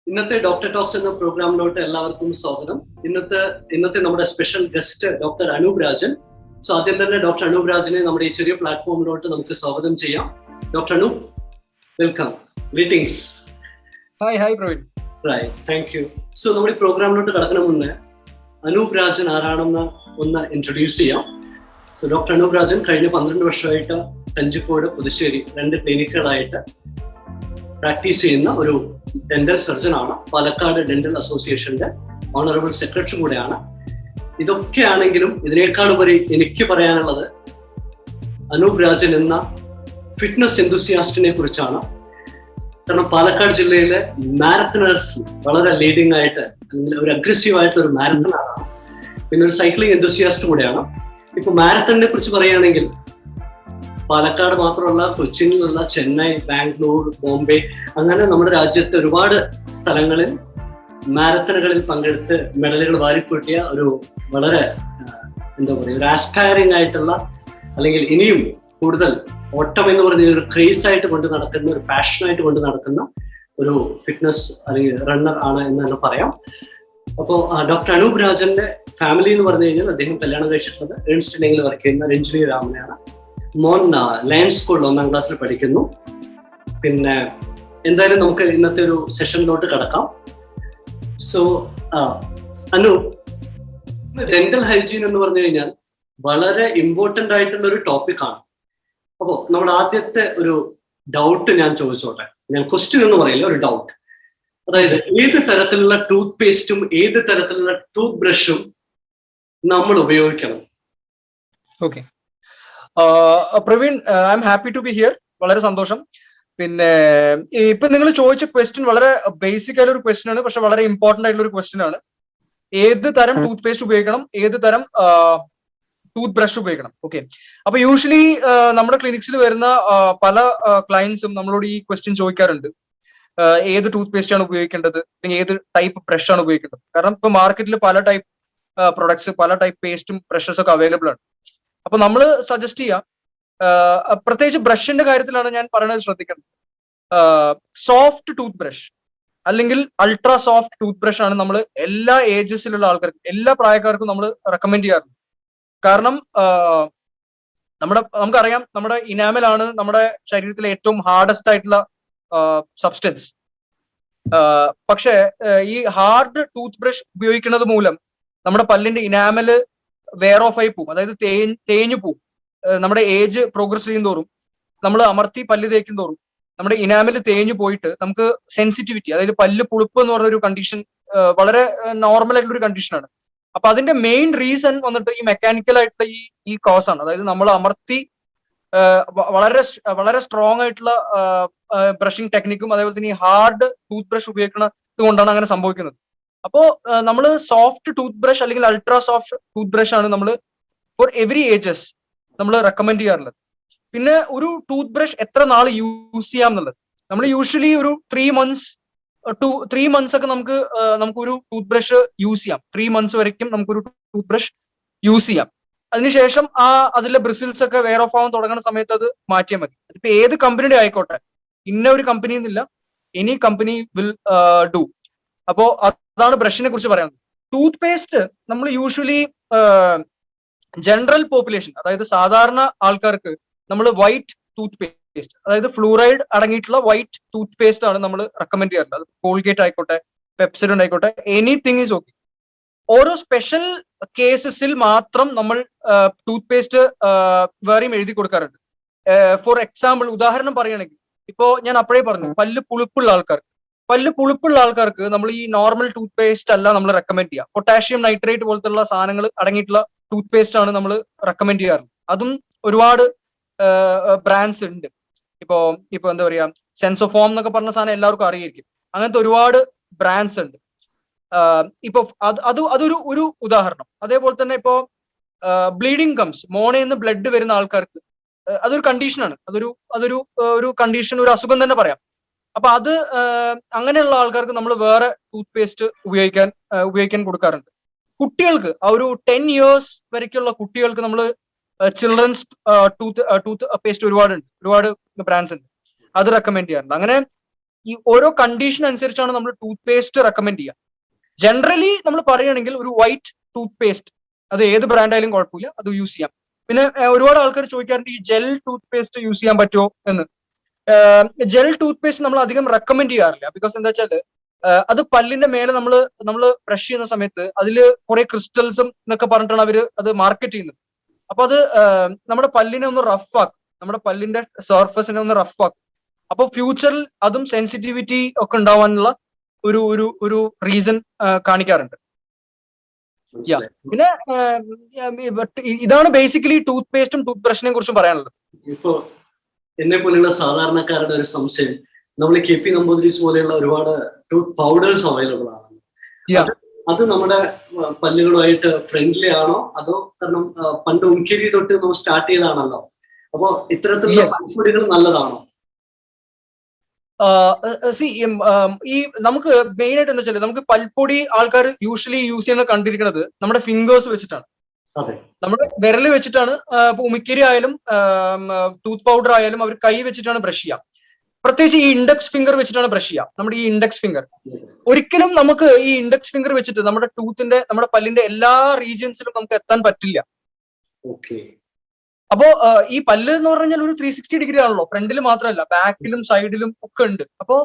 ഇന്നത്തെ doctor talks എന്ന പ്രോഗ്രാമിലോട്ട് എല്ലാവർക്കും സ്വാഗതം. ഇന്നത്തെ നമ്മുടെ special guest doctor Anoop Rajan. So ആദ്യം തന്നെ ഡോക്ടർ അനൂപ് രാജനെ നമ്മുടെ ഈ ചെറിയ പ്ലാറ്റ്ഫോമിലോട്ട് നമുക്ക് സ്വാഗതം ചെയ്യാം. Doctor Anoop, welcome. Greetings. Hi Praveen. Thank you. So നമ്മുടെ ഈ പ്രോഗ്രാമിലോട്ട് കടക്കുന്ന മുന്നേ അനൂപ് രാജൻ ആരാണെന്ന് ഒന്ന് ഇൻട്രൊഡ്യൂസ് ചെയ്യാം. സോ ഡോക്ടർ അനൂപ് രാജൻ കഴിഞ്ഞ 12 വർഷമായിട്ട് കഞ്ചിക്കോട്, പുതുശ്ശേരി 2 ക്ലിനിക്കുകളായിട്ട് പ്രാക്ടീസ് ചെയ്യുന്ന ഒരു ഡെന്റൽ സർജൻ ആണ്. പാലക്കാട് ഡെന്റൽ അസോസിയേഷന്റെ ഓണറബിൾ സെക്രട്ടറി കൂടെയാണ്. ഇതൊക്കെയാണെങ്കിലും ഇതിനേക്കാൾ ഉപരി എനിക്ക് പറയാനുള്ളത് അനൂപ് രാജൻ എന്ന ഫിറ്റ്നസ് എന്തൂസിയാസ്റ്റിനെ കുറിച്ചാണ്. കാരണം പാലക്കാട് ജില്ലയിലെ മാരത്തണേഴ്സ് വളരെ ലീഡിംഗ് ആയിട്ട്, അല്ലെങ്കിൽ ഒരു അഗ്രസീവ് ആയിട്ടുള്ള ഒരു മാരത്തണറാണ്. പിന്നെ ഒരു സൈക്ലിംഗ് എന്തൂസിയാസ്റ്റ് കൂടെയാണ്. ഇപ്പൊ മാരത്തണിനെ കുറിച്ച് പറയുകയാണെങ്കിൽ പാലക്കാട് മാത്രമല്ല, കൊച്ചിയിലുള്ള ചെന്നൈ, ബാംഗ്ലൂർ, ബോംബെ, അങ്ങനെ നമ്മുടെ രാജ്യത്തെ ഒരുപാട് സ്ഥലങ്ങളിൽ മാരത്തണുകളിൽ പങ്കെടുത്ത് മെഡലുകൾ വാരിക്കൂട്ടിയ ഒരു വളരെ എന്താ പറയുക, ഒരു ആസ്പയറിംഗ് ആയിട്ടുള്ള, അല്ലെങ്കിൽ ഇനിയും കൂടുതൽ ഓട്ടം എന്ന് പറഞ്ഞ ഒരു ക്രേസ് ആയിട്ട് കൊണ്ട് നടക്കുന്ന, ഒരു പാഷനായിട്ട് കൊണ്ട് നടക്കുന്ന ഒരു ഫിറ്റ്നസ് അല്ലെങ്കിൽ റണ്ണർ ആണ് എന്ന് തന്നെ പറയാം. അപ്പോൾ ഡോക്ടർ അനൂപ് രാജന്റെ ഫാമിലി എന്ന് പറഞ്ഞു കഴിഞ്ഞാൽ അദ്ദേഹം കല്യാണം കഴിച്ചിട്ടുള്ളത് ഏൺസ്റ്റ് യങ്ങിൽ വർക്ക് ചെയ്യുന്ന രഞ്ജിനി രാമനെയാണ്. മോൻ ലയൺ സ്കൂളിൽ 1ാം ക്ലാസ്സിൽ പഠിക്കുന്നു. പിന്നെ എന്തായാലും നമുക്ക് ഇന്നത്തെ ഒരു സെഷനിലോട്ട് കടക്കാം. സോ അനൂപ്, ഡെന്റൽ ഹൈജീൻ എന്ന് പറഞ്ഞു കഴിഞ്ഞാൽ വളരെ ഇമ്പോർട്ടന്റ് ആയിട്ടുള്ള ഒരു ടോപ്പിക്കാണ്. അപ്പോൾ നമ്മുടെ ആദ്യത്തെ ഒരു ഡൗട്ട് ഞാൻ ചോദിച്ചോട്ടെ. ഞാൻ ക്വസ്റ്റ്യൻ എന്ന് പറയില്ല, ഒരു ഡൗട്ട്. അതായത് ഏത് തരത്തിലുള്ള ടൂത്ത് പേസ്റ്റും ഏത് തരത്തിലുള്ള ടൂത്ത് ബ്രഷും നമ്മൾ ഉപയോഗിക്കണം? Okay Praveen, I am happy to be here. വളരെ സന്തോഷം. പിന്നെ ഇപ്പൊ നിങ്ങൾ ചോദിച്ച ക്വസ്റ്റ്യൻ വളരെ ബേസിക് ആയിട്ടുള്ള ഒരു ക്വസ്റ്റ്യൻ ആണ്, പക്ഷെ വളരെ ഇമ്പോർട്ടന്റ് ആയിട്ടുള്ള ഒരു ക്വസ്റ്റ്യൻ ആണ്. ഏത് തരം ടൂത്ത് പേസ്റ്റ് ഉപയോഗിക്കണം, ഏത് തരം ടൂത്ത് ബ്രഷ് ഉപയോഗിക്കണം? ഓക്കെ, അപ്പൊ യൂഷ്വലി നമ്മുടെ ക്ലിനിക്സിൽ വരുന്ന പല ക്ലയൻസും നമ്മളോട് ഈ ക്വസ്റ്റ്യൻ ചോദിക്കാറുണ്ട്. ഏത് ടൂത്ത് പേസ്റ്റ് ആണ് ഉപയോഗിക്കേണ്ടത്, അല്ലെങ്കിൽ ഏത് ടൈപ്പ് ബ്രഷ് ആണ് ഉപയോഗിക്കേണ്ടത്? കാരണം ഇപ്പൊ മാർക്കറ്റിൽ പല ടൈപ്പ് പ്രൊഡക്ട്സ്, പല ടൈപ്പ് പേസ്റ്റും ബ്രഷസ് ഒക്കെ അവൈലബിൾ ആണ്. അപ്പൊ നമ്മൾ സജസ്റ്റ് ചെയ്യാം, പ്രത്യേകിച്ച് ബ്രഷിന്റെ കാര്യത്തിലാണ് ഞാൻ പറയുന്നത്, ശ്രദ്ധിക്കണം. സോഫ്റ്റ് ടൂത്ത് ബ്രഷ് അല്ലെങ്കിൽ അൾട്രാ സോഫ്റ്റ് ടൂത്ത് ബ്രഷ് ആണ് നമ്മൾ എല്ലാ ഏജസിലുള്ള ആൾക്കാർക്കും, എല്ലാ പ്രായക്കാർക്കും നമ്മൾ റെക്കമെൻഡ് ചെയ്യാറുണ്ട്. കാരണം നമുക്കറിയാം, നമ്മുടെ ഇനാമലാണ് നമ്മുടെ ശരീരത്തിലെ ഏറ്റവും ഹാർഡസ്റ്റ് ആയിട്ടുള്ള സബ്സ്റ്റൻസ്. പക്ഷെ ഈ ഹാർഡ് ടൂത്ത് ബ്രഷ് ഉപയോഗിക്കുന്നത് മൂലം നമ്മുടെ പല്ലിന്റെ ഇനാമല് വെയർ ഓഫ് ആയി പോവും, അതായത് തേഞ്ഞു പോവും. നമ്മുടെ ഏജ് പ്രോഗ്രസ് ചെയ്യും തോറും, നമ്മൾ അമർത്തി പല്ല് തേക്കും തോറും നമ്മുടെ ഇനാമല് തേഞ്ഞു പോയിട്ട് നമുക്ക് സെൻസിറ്റിവിറ്റി, അതായത് പല്ല് പുളിപ്പ് എന്ന് പറഞ്ഞ ഒരു കണ്ടീഷൻ വളരെ നോർമൽ ആയിട്ടുള്ള ഒരു കണ്ടീഷനാണ്. അപ്പൊ അതിന്റെ മെയിൻ റീസൺ വന്നിട്ട് ഈ മെക്കാനിക്കൽ ആയിട്ടുള്ള ഈ കോസ് ആണ്. അതായത് നമ്മൾ അമർത്തി വളരെ വളരെ സ്ട്രോങ് ആയിട്ടുള്ള ബ്രഷിംഗ് ടെക്നിക്കും അതേപോലെ തന്നെ ഈ ഹാർഡ് ടൂത്ത് ബ്രഷ് ഉപയോഗിക്കുന്നത് കൊണ്ടാണ് അങ്ങനെ സംഭവിക്കുന്നത്. അപ്പോ നമ്മൾ സോഫ്റ്റ് ടൂത്ത് ബ്രഷ് അല്ലെങ്കിൽ അൾട്രാ സോഫ്റ്റ് ടൂത്ത് ബ്രഷ് ആണ് നമ്മൾ ഫോർ എവറി ഏജസ് നമ്മൾ റെക്കമെൻഡ് ചെയ്യാറുള്ളത്. പിന്നെ ഒരു ടൂത്ത് ബ്രഷ് എത്ര നാൾ യൂസ് ചെയ്യാം എന്നുള്ളത്, നമ്മൾ യൂഷ്വലി ഒരു 3 months ഒക്കെ നമുക്ക് ഒരു ടൂത്ത് ബ്രഷ് യൂസ് ചെയ്യാം. 3 months വരയ്ക്കും നമുക്കൊരു ടൂത്ത് ബ്രഷ് യൂസ് ചെയ്യാം. അതിനുശേഷം അതിലെ ബ്രിസിൽസ് ഒക്കെ വെയർ ഓഫ് ആവാൻ തുടങ്ങുന്ന സമയത്ത് അത് മാറ്റിയാൽ മതി. അതിപ്പോ ഏത് കമ്പനിയുടെ ആയിക്കോട്ടെ, ഇന്ന ഒരു കമ്പനി എന്നില്ല, എനി കമ്പനി വിൽ ഡു. അപ്പോ അതാണ് ബ്രഷിനെ കുറിച്ച് പറയാനുള്ളത്. ടൂത്ത് പേസ്റ്റ് നമ്മൾ യൂഷ്വലി ജനറൽ പോപ്പുലേഷൻ, അതായത് സാധാരണ ആൾക്കാർക്ക് നമ്മൾ വൈറ്റ് ടൂത്ത് പേസ്റ്റ്, അതായത് ഫ്ലൂറൈഡ് അടങ്ങിയിട്ടുള്ള വൈറ്റ് ടൂത്ത് പേസ്റ്റ് ആണ് നമ്മൾ റെക്കമെൻഡ് ചെയ്യാറുള്ളത്. അത് കോൾഗേറ്റ് ആയിക്കോട്ടെ, പെപ്സിഡന്റ് ആയിക്കോട്ടെ, എനിത്തിങ് ഈസ് ഓക്കെ. ഓരോ സ്പെഷ്യൽ കേസസിൽ മാത്രം നമ്മൾ ടൂത്ത് പേസ്റ്റ് വേറെയും എഴുതി കൊടുക്കാറുണ്ട്. ഫോർ എക്സാമ്പിൾ, ഉദാഹരണം പറയുകയാണെങ്കിൽ, ഇപ്പോ ഞാൻ അപ്പോഴേ പറഞ്ഞു, പല്ല് പുളിപ്പുള്ള ആൾക്കാർക്ക് നമ്മൾ ഈ നോർമൽ ടൂത്ത് പേസ്റ്റ് അല്ല നമ്മൾ റെക്കമെൻഡ് ചെയ്യുക. പൊട്ടാഷ്യം നൈട്രേറ്റ് പോലത്തുള്ള സാധനങ്ങൾ അടങ്ങിയിട്ടുള്ള ടൂത്ത് പേസ്റ്റ് ആണ് നമ്മൾ റെക്കമെൻഡ് ചെയ്യാറുള്ളത്. അതും ഒരുപാട് ബ്രാൻഡ്സ് ഉണ്ട്. ഇപ്പോ എന്താ പറയാ, സെൻസോഫോം എന്നൊക്കെ പറഞ്ഞ സാധനം എല്ലാവർക്കും അറിയായിരിക്കും. അങ്ങനത്തെ ഒരുപാട് ബ്രാൻഡ്സ് ഉണ്ട്. ഇപ്പൊ അതൊരു ഉദാഹരണം. അതേപോലെ തന്നെ ഇപ്പോ ബ്ലീഡിങ് കംസ്, മോണയിൽ നിന്ന് ബ്ലഡ് വരുന്ന ആൾക്കാർക്ക് അതൊരു കണ്ടീഷനാണ്. അതൊരു കണ്ടീഷൻ, ഒരു അസുഖം തന്നെ പറയാം. അപ്പൊ അങ്ങനെയുള്ള ആൾക്കാർക്ക് നമ്മൾ വേറെ ടൂത്ത് പേസ്റ്റ് ഉപയോഗിക്കാൻ കൊടുക്കാറുണ്ട്. കുട്ടികൾക്ക് ഒരു 10 years വരയ്ക്കുള്ള കുട്ടികൾക്ക് നമ്മൾ ചിൽഡ്രൻസ് ടൂത്ത് പേസ്റ്റ് ഒരുപാട് ബ്രാൻഡ്സ് ഉണ്ട്. അത് റെക്കമെൻഡ് ചെയ്യാറുണ്ട്. അങ്ങനെ ഈ ഓരോ കണ്ടീഷൻ അനുസരിച്ചാണ് നമ്മൾ ടൂത്ത് പേസ്റ്റ് റെക്കമെൻഡ് ചെയ്യുക. ജനറലി നമ്മൾ പറയുകയാണെങ്കിൽ ഒരു വൈറ്റ് ടൂത്ത് പേസ്റ്റ്, അത് ഏത് ബ്രാൻഡ് ആയാലും കുഴപ്പമില്ല, അത് യൂസ് ചെയ്യാം. പിന്നെ ഒരുപാട് ആൾക്കാർ ചോദിക്കാറുണ്ട് ഈ ജെൽ ടൂത്ത് പേസ്റ്റ് യൂസ് ചെയ്യാൻ പറ്റുമോ എന്ന്. ജെൽ ടൂത്ത് പേസ്റ്റ് നമ്മൾ അധികം റെക്കമെൻഡ് ചെയ്യാറില്ല. ബിക്കോസ് എന്താ വെച്ചാൽ അത് പല്ലിന്റെ മേലെ നമ്മൾ ബ്രഷ് ചെയ്യുന്ന സമയത്ത് അതിൽ കുറെ ക്രിസ്റ്റൽസും എന്നൊക്കെ പറഞ്ഞിട്ടാണ് അവർ അത് മാർക്കറ്റ് ചെയ്യുന്നത്. അപ്പൊ അത് നമ്മുടെ പല്ലിനെ ഒന്ന് റഫാക്കും, നമ്മുടെ പല്ലിന്റെ സർഫസിനെ ഒന്ന് റഫാക്കും. അപ്പൊ ഫ്യൂച്ചറിൽ അതും സെൻസിറ്റിവിറ്റി ഒക്കെ ഉണ്ടാവാനുള്ള ഒരു ഒരു ഒരു റീസൺ കാണിക്കാറുണ്ട്. പിന്നെ ഇതാണ് ബേസിക്കലി ടൂത്ത് പേസ്റ്റും ടൂത്ത് ബ്രഷിനെ കുറിച്ചും പറയാനുള്ളത്. ഇപ്പോ എന്നെ പോലെയുള്ള സാധാരണക്കാരുടെ ഒരു സംശയം, നമ്മൾ KP നമ്പൂതിരീസ് പോലെയുള്ള ഒരുപാട് ടൂത്ത് പൗഡേഴ്സ് അവൈലബിൾ ആണ്. അത് നമ്മുടെ പല്ലുകളുമായിട്ട് ഫ്രണ്ട്ലി ആണോ, അതോ കാരണം പണ്ട് ഉമിക്കരി തൊട്ട് നമ്മൾ സ്റ്റാർട്ട് ചെയ്താണല്ലോ, അപ്പോ ഇത്തരത്തിലുള്ള പൽപ്പൊടികൾ നല്ലതാണോ? ഈ നമുക്ക് മെയിൻ ആയിട്ട് എന്താ വെച്ചാൽ നമുക്ക് പൽപ്പൊടി ആൾക്കാർ യൂഷ്വലി യൂസ് ചെയ്യുന്നത് കണ്ടിരിക്കുന്നത് നമ്മുടെ ഫിംഗേഴ്സ് വെച്ചിട്ടാണ്. നമ്മുടെ വിരൽ വെച്ചിട്ടാണ്. ഇപ്പൊ ഉമിക്കരി ആയാലും ടൂത്ത് പൗഡർ ആയാലും അവർ കൈ വെച്ചിട്ടാണ് ബ്രഷ് ചെയ്യുക. പ്രത്യേകിച്ച് ഈ ഇൻഡെക്സ് ഫിംഗർ വെച്ചിട്ടാണ് ബ്രഷ് ചെയ്യുക. നമ്മുടെ ഈ ഇൻഡെക്സ് ഫിംഗർ ഒരിക്കലും നമുക്ക് ഈ ഇൻഡെക്സ് ഫിംഗർ വെച്ചിട്ട് നമ്മുടെ പല്ലിന്റെ എല്ലാ റീജിയൻസിലും നമുക്ക് എത്താൻ പറ്റില്ല. അപ്പോ ഈ പല്ല് എന്ന് പറഞ്ഞാൽ ഒരു 360 ഡിഗ്രി ആണല്ലോ, ഫ്രണ്ടിൽ മാത്രമല്ല ബാക്കിലും സൈഡിലും ഒക്കെ ഉണ്ട്. അപ്പോ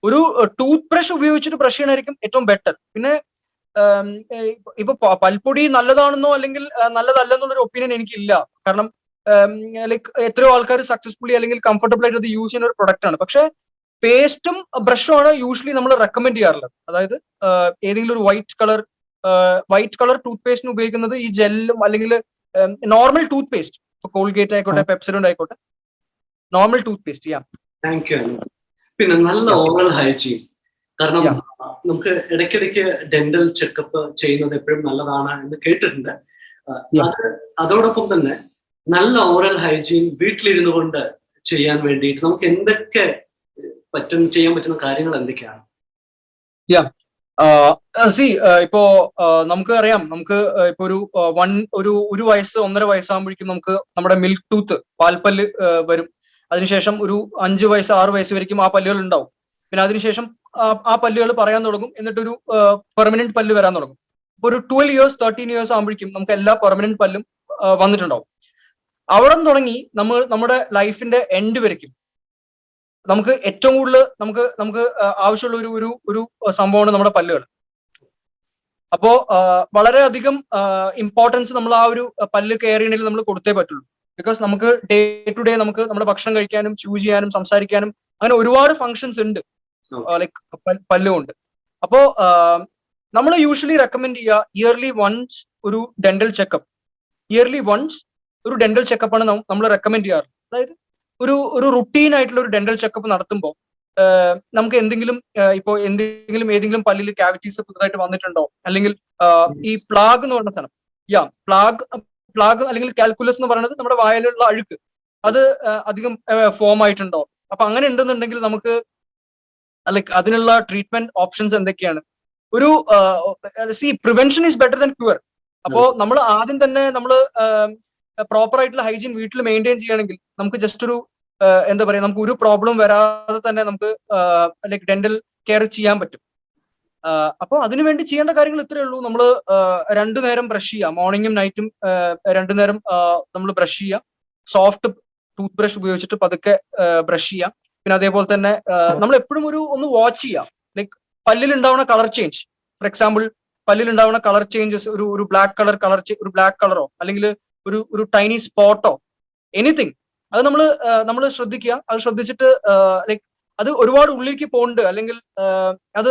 ഒരു ടൂത്ത് ബ്രഷ് ഉപയോഗിച്ചിട്ട് ബ്രഷ് ചെയ്യണമായിരിക്കും ഏറ്റവും ബെറ്റർ. പിന്നെ ഇപ്പൊ പൽപ്പൊടി നല്ലതാണെന്നോ അല്ലെങ്കിൽ നല്ലതല്ലെന്നുള്ളൊരു ഒപ്പീനിയൻ എനിക്കില്ല. കാരണം ലൈക്ക് എത്രയോ ആൾക്കാർ സക്സസ്ഫുള്ളി അല്ലെങ്കിൽ കംഫർട്ടബിൾ ആയിട്ട് അത് യൂസ് ചെയ്യുന്ന ഒരു പ്രൊഡക്റ്റ് ആണ്. പക്ഷെ പേസ്റ്റും ബ്രഷും ആണ് യൂഷ്വലി നമ്മൾ റെക്കമെൻഡ് ചെയ്യാറുള്ളത്. അതായത് ഏതെങ്കിലും ഒരു വൈറ്റ് കളർ ടൂത്ത് പേസ്റ്റിന് ഉപയോഗിക്കുന്നത് ഈ ജെല്ലും അല്ലെങ്കിൽ നോർമൽ ടൂത്ത് പേസ്റ്റ്, കോൾഗേറ്റ് ആയിക്കോട്ടെ പെപ്സോഡന്റ് ആയിക്കോട്ടെ, normal tooth paste. Thank you. പിന്നെ നല്ല ഓറൽ ഹൈജീൻ, കാരണം നമുക്ക് ഇടയ്ക്കിടയ്ക്ക് ഡെന്റൽ ചെക്കപ്പ് ചെയ്യുന്നത് എപ്പോഴും നല്ലതാണ് എന്ന് കേട്ടിട്ടുണ്ട്. അതോടൊപ്പം തന്നെ നല്ല ഓറൽ ഹൈജീൻ വീട്ടിലിരുന്നു കൊണ്ട് ചെയ്യാൻ വേണ്ടിയിട്ട് നമുക്ക് എന്തൊക്കെ ചെയ്യാൻ പറ്റുന്ന കാര്യങ്ങൾ എന്തൊക്കെയാണ്? ഇപ്പോ നമുക്ക് അറിയാം, നമുക്ക് ഇപ്പൊ ഒരു വയസ്സ് 1.5 വയസ്സാകുമ്പോഴേക്കും നമുക്ക് നമ്മുടെ മിൽക്ക് ടൂത്ത് പാൽപ്പല്ല് വരും. അതിനുശേഷം ഒരു 5 വയസ്സ് 6 വയസ്സ് വരെയും ആ പല്ലുകൾ ഉണ്ടാവും. പിന്നെ അതിനുശേഷം ആ പല്ലുകൾ പറയാൻ തുടങ്ങും, എന്നിട്ടൊരു പെർമനന്റ് പല്ല് വരാൻ തുടങ്ങും. ഇപ്പൊ ഒരു 12 ഇയേഴ്സ് 13 ഇയേഴ്സ് ആകുമ്പോഴേക്കും നമുക്ക് എല്ലാ പെർമനന്റ് പല്ലും വന്നിട്ടുണ്ടാവും. അവിടെ നിന്ന് തുടങ്ങി നമ്മുടെ ലൈഫിന്റെ എൻഡ് വരയ്ക്കും നമുക്ക് ഏറ്റവും കൂടുതൽ നമുക്ക് ആവശ്യമുള്ള ഒരു സംഭവമാണ് നമ്മുടെ പല്ലുകൾ. അപ്പോ വളരെയധികം ഇമ്പോർട്ടൻസ് നമ്മൾ ആ ഒരു പല്ല് കെയർ ചെയ്യണതിൽ നമ്മൾ കൊടുത്തേ പറ്റുള്ളൂ. ബിക്കോസ് നമുക്ക് ഡേ ടു ഡേ നമുക്ക് നമ്മുടെ ഭക്ഷണം കഴിക്കാനും ചൂ ചെയ്യാനും സംസാരിക്കാനും അങ്ങനെ ഒരുപാട് ഫങ്ഷൻസ് ഉണ്ട് ലൈക്ക് പല്ലുകൊണ്ട്. അപ്പോ നമ്മൾ യൂഷ്വലി റെക്കമെൻഡ് ചെയ്യുക ഇയർലി വൺസ് ഒരു ഡെന്റൽ ചെക്കപ്പ് ആണ് നമ്മൾ റെക്കമെൻഡ് ചെയ്യാറ്. അതായത് ഒരു റുട്ടീൻ ആയിട്ടുള്ള ഒരു ഡെന്റൽ ചെക്കപ്പ് നടത്തുമ്പോൾ നമുക്ക് ഏതെങ്കിലും പല്ലിൽ ക്യാവിറ്റീസ് പുതുതായിട്ട് വന്നിട്ടുണ്ടോ, അല്ലെങ്കിൽ ഈ പ്ലാഗ് എന്ന് പറഞ്ഞ സാധനം, പ്ലാഗ് അല്ലെങ്കിൽ കാൽക്കുലസ് എന്ന് പറയുന്നത് നമ്മുടെ വായിലുള്ള അഴുക്ക്, അത് അധികം ഫോം ആയിട്ടുണ്ടോ. അപ്പൊ അങ്ങനെ ഉണ്ടെന്നുണ്ടെങ്കിൽ നമുക്ക് ലൈക്ക് അതിനുള്ള ട്രീറ്റ്മെന്റ് ഓപ്ഷൻസ് എന്തൊക്കെയാണ്? Prevention is better than cure. അപ്പോ നമ്മൾ ആദ്യം തന്നെ നമ്മൾ പ്രോപ്പർ ആയിട്ടുള്ള ഹൈജീൻ വീട്ടിൽ മെയിൻറ്റെയിൻ ചെയ്യണമെങ്കിൽ നമുക്ക് ജസ്റ്റ് എന്താ പറയാ, നമുക്ക് ഒരു പ്രോബ്ലം വരാതെ തന്നെ നമുക്ക് ലൈക്ക് ഡെന്റൽ കെയർ ചെയ്യാൻ പറ്റും. അപ്പോൾ അതിനുവേണ്ടി ചെയ്യേണ്ട കാര്യങ്ങൾ ഇത്രയേ ഉള്ളൂ. നമ്മൾ 2 നേരം ബ്രഷ് ചെയ്യുക, മോർണിംഗും നൈറ്റും 2 നേരം നമ്മൾ ബ്രഷ് ചെയ്യുക. സോഫ്റ്റ് ടൂത്ത് ബ്രഷ് ഉപയോഗിച്ചിട്ട് പതുക്കെ ബ്രഷ് ചെയ്യാം. പിന്നെ അതേപോലെ തന്നെ നമ്മൾ എപ്പോഴും ഒന്ന് വാച്ച് ചെയ്യുക, ലൈക്ക് പല്ലിൽ ഉണ്ടാവുന്ന കളർ ചേഞ്ച്. ഫോർ എക്സാമ്പിൾ, പല്ലിൽ ഉണ്ടാവുന്ന കളർ ചേഞ്ചസ്, ഒരു ബ്ലാക്ക് കളറോ അല്ലെങ്കിൽ ഒരു ടൈനി സ്പോട്ടോ എനിത്തിങ്, അത് നമ്മൾ ശ്രദ്ധിക്കുക. അത് ശ്രദ്ധിച്ചിട്ട് ലൈക്ക് അത് ഒരുപാട് ഉള്ളിലേക്ക് പോകുന്നുണ്ട് അല്ലെങ്കിൽ അത്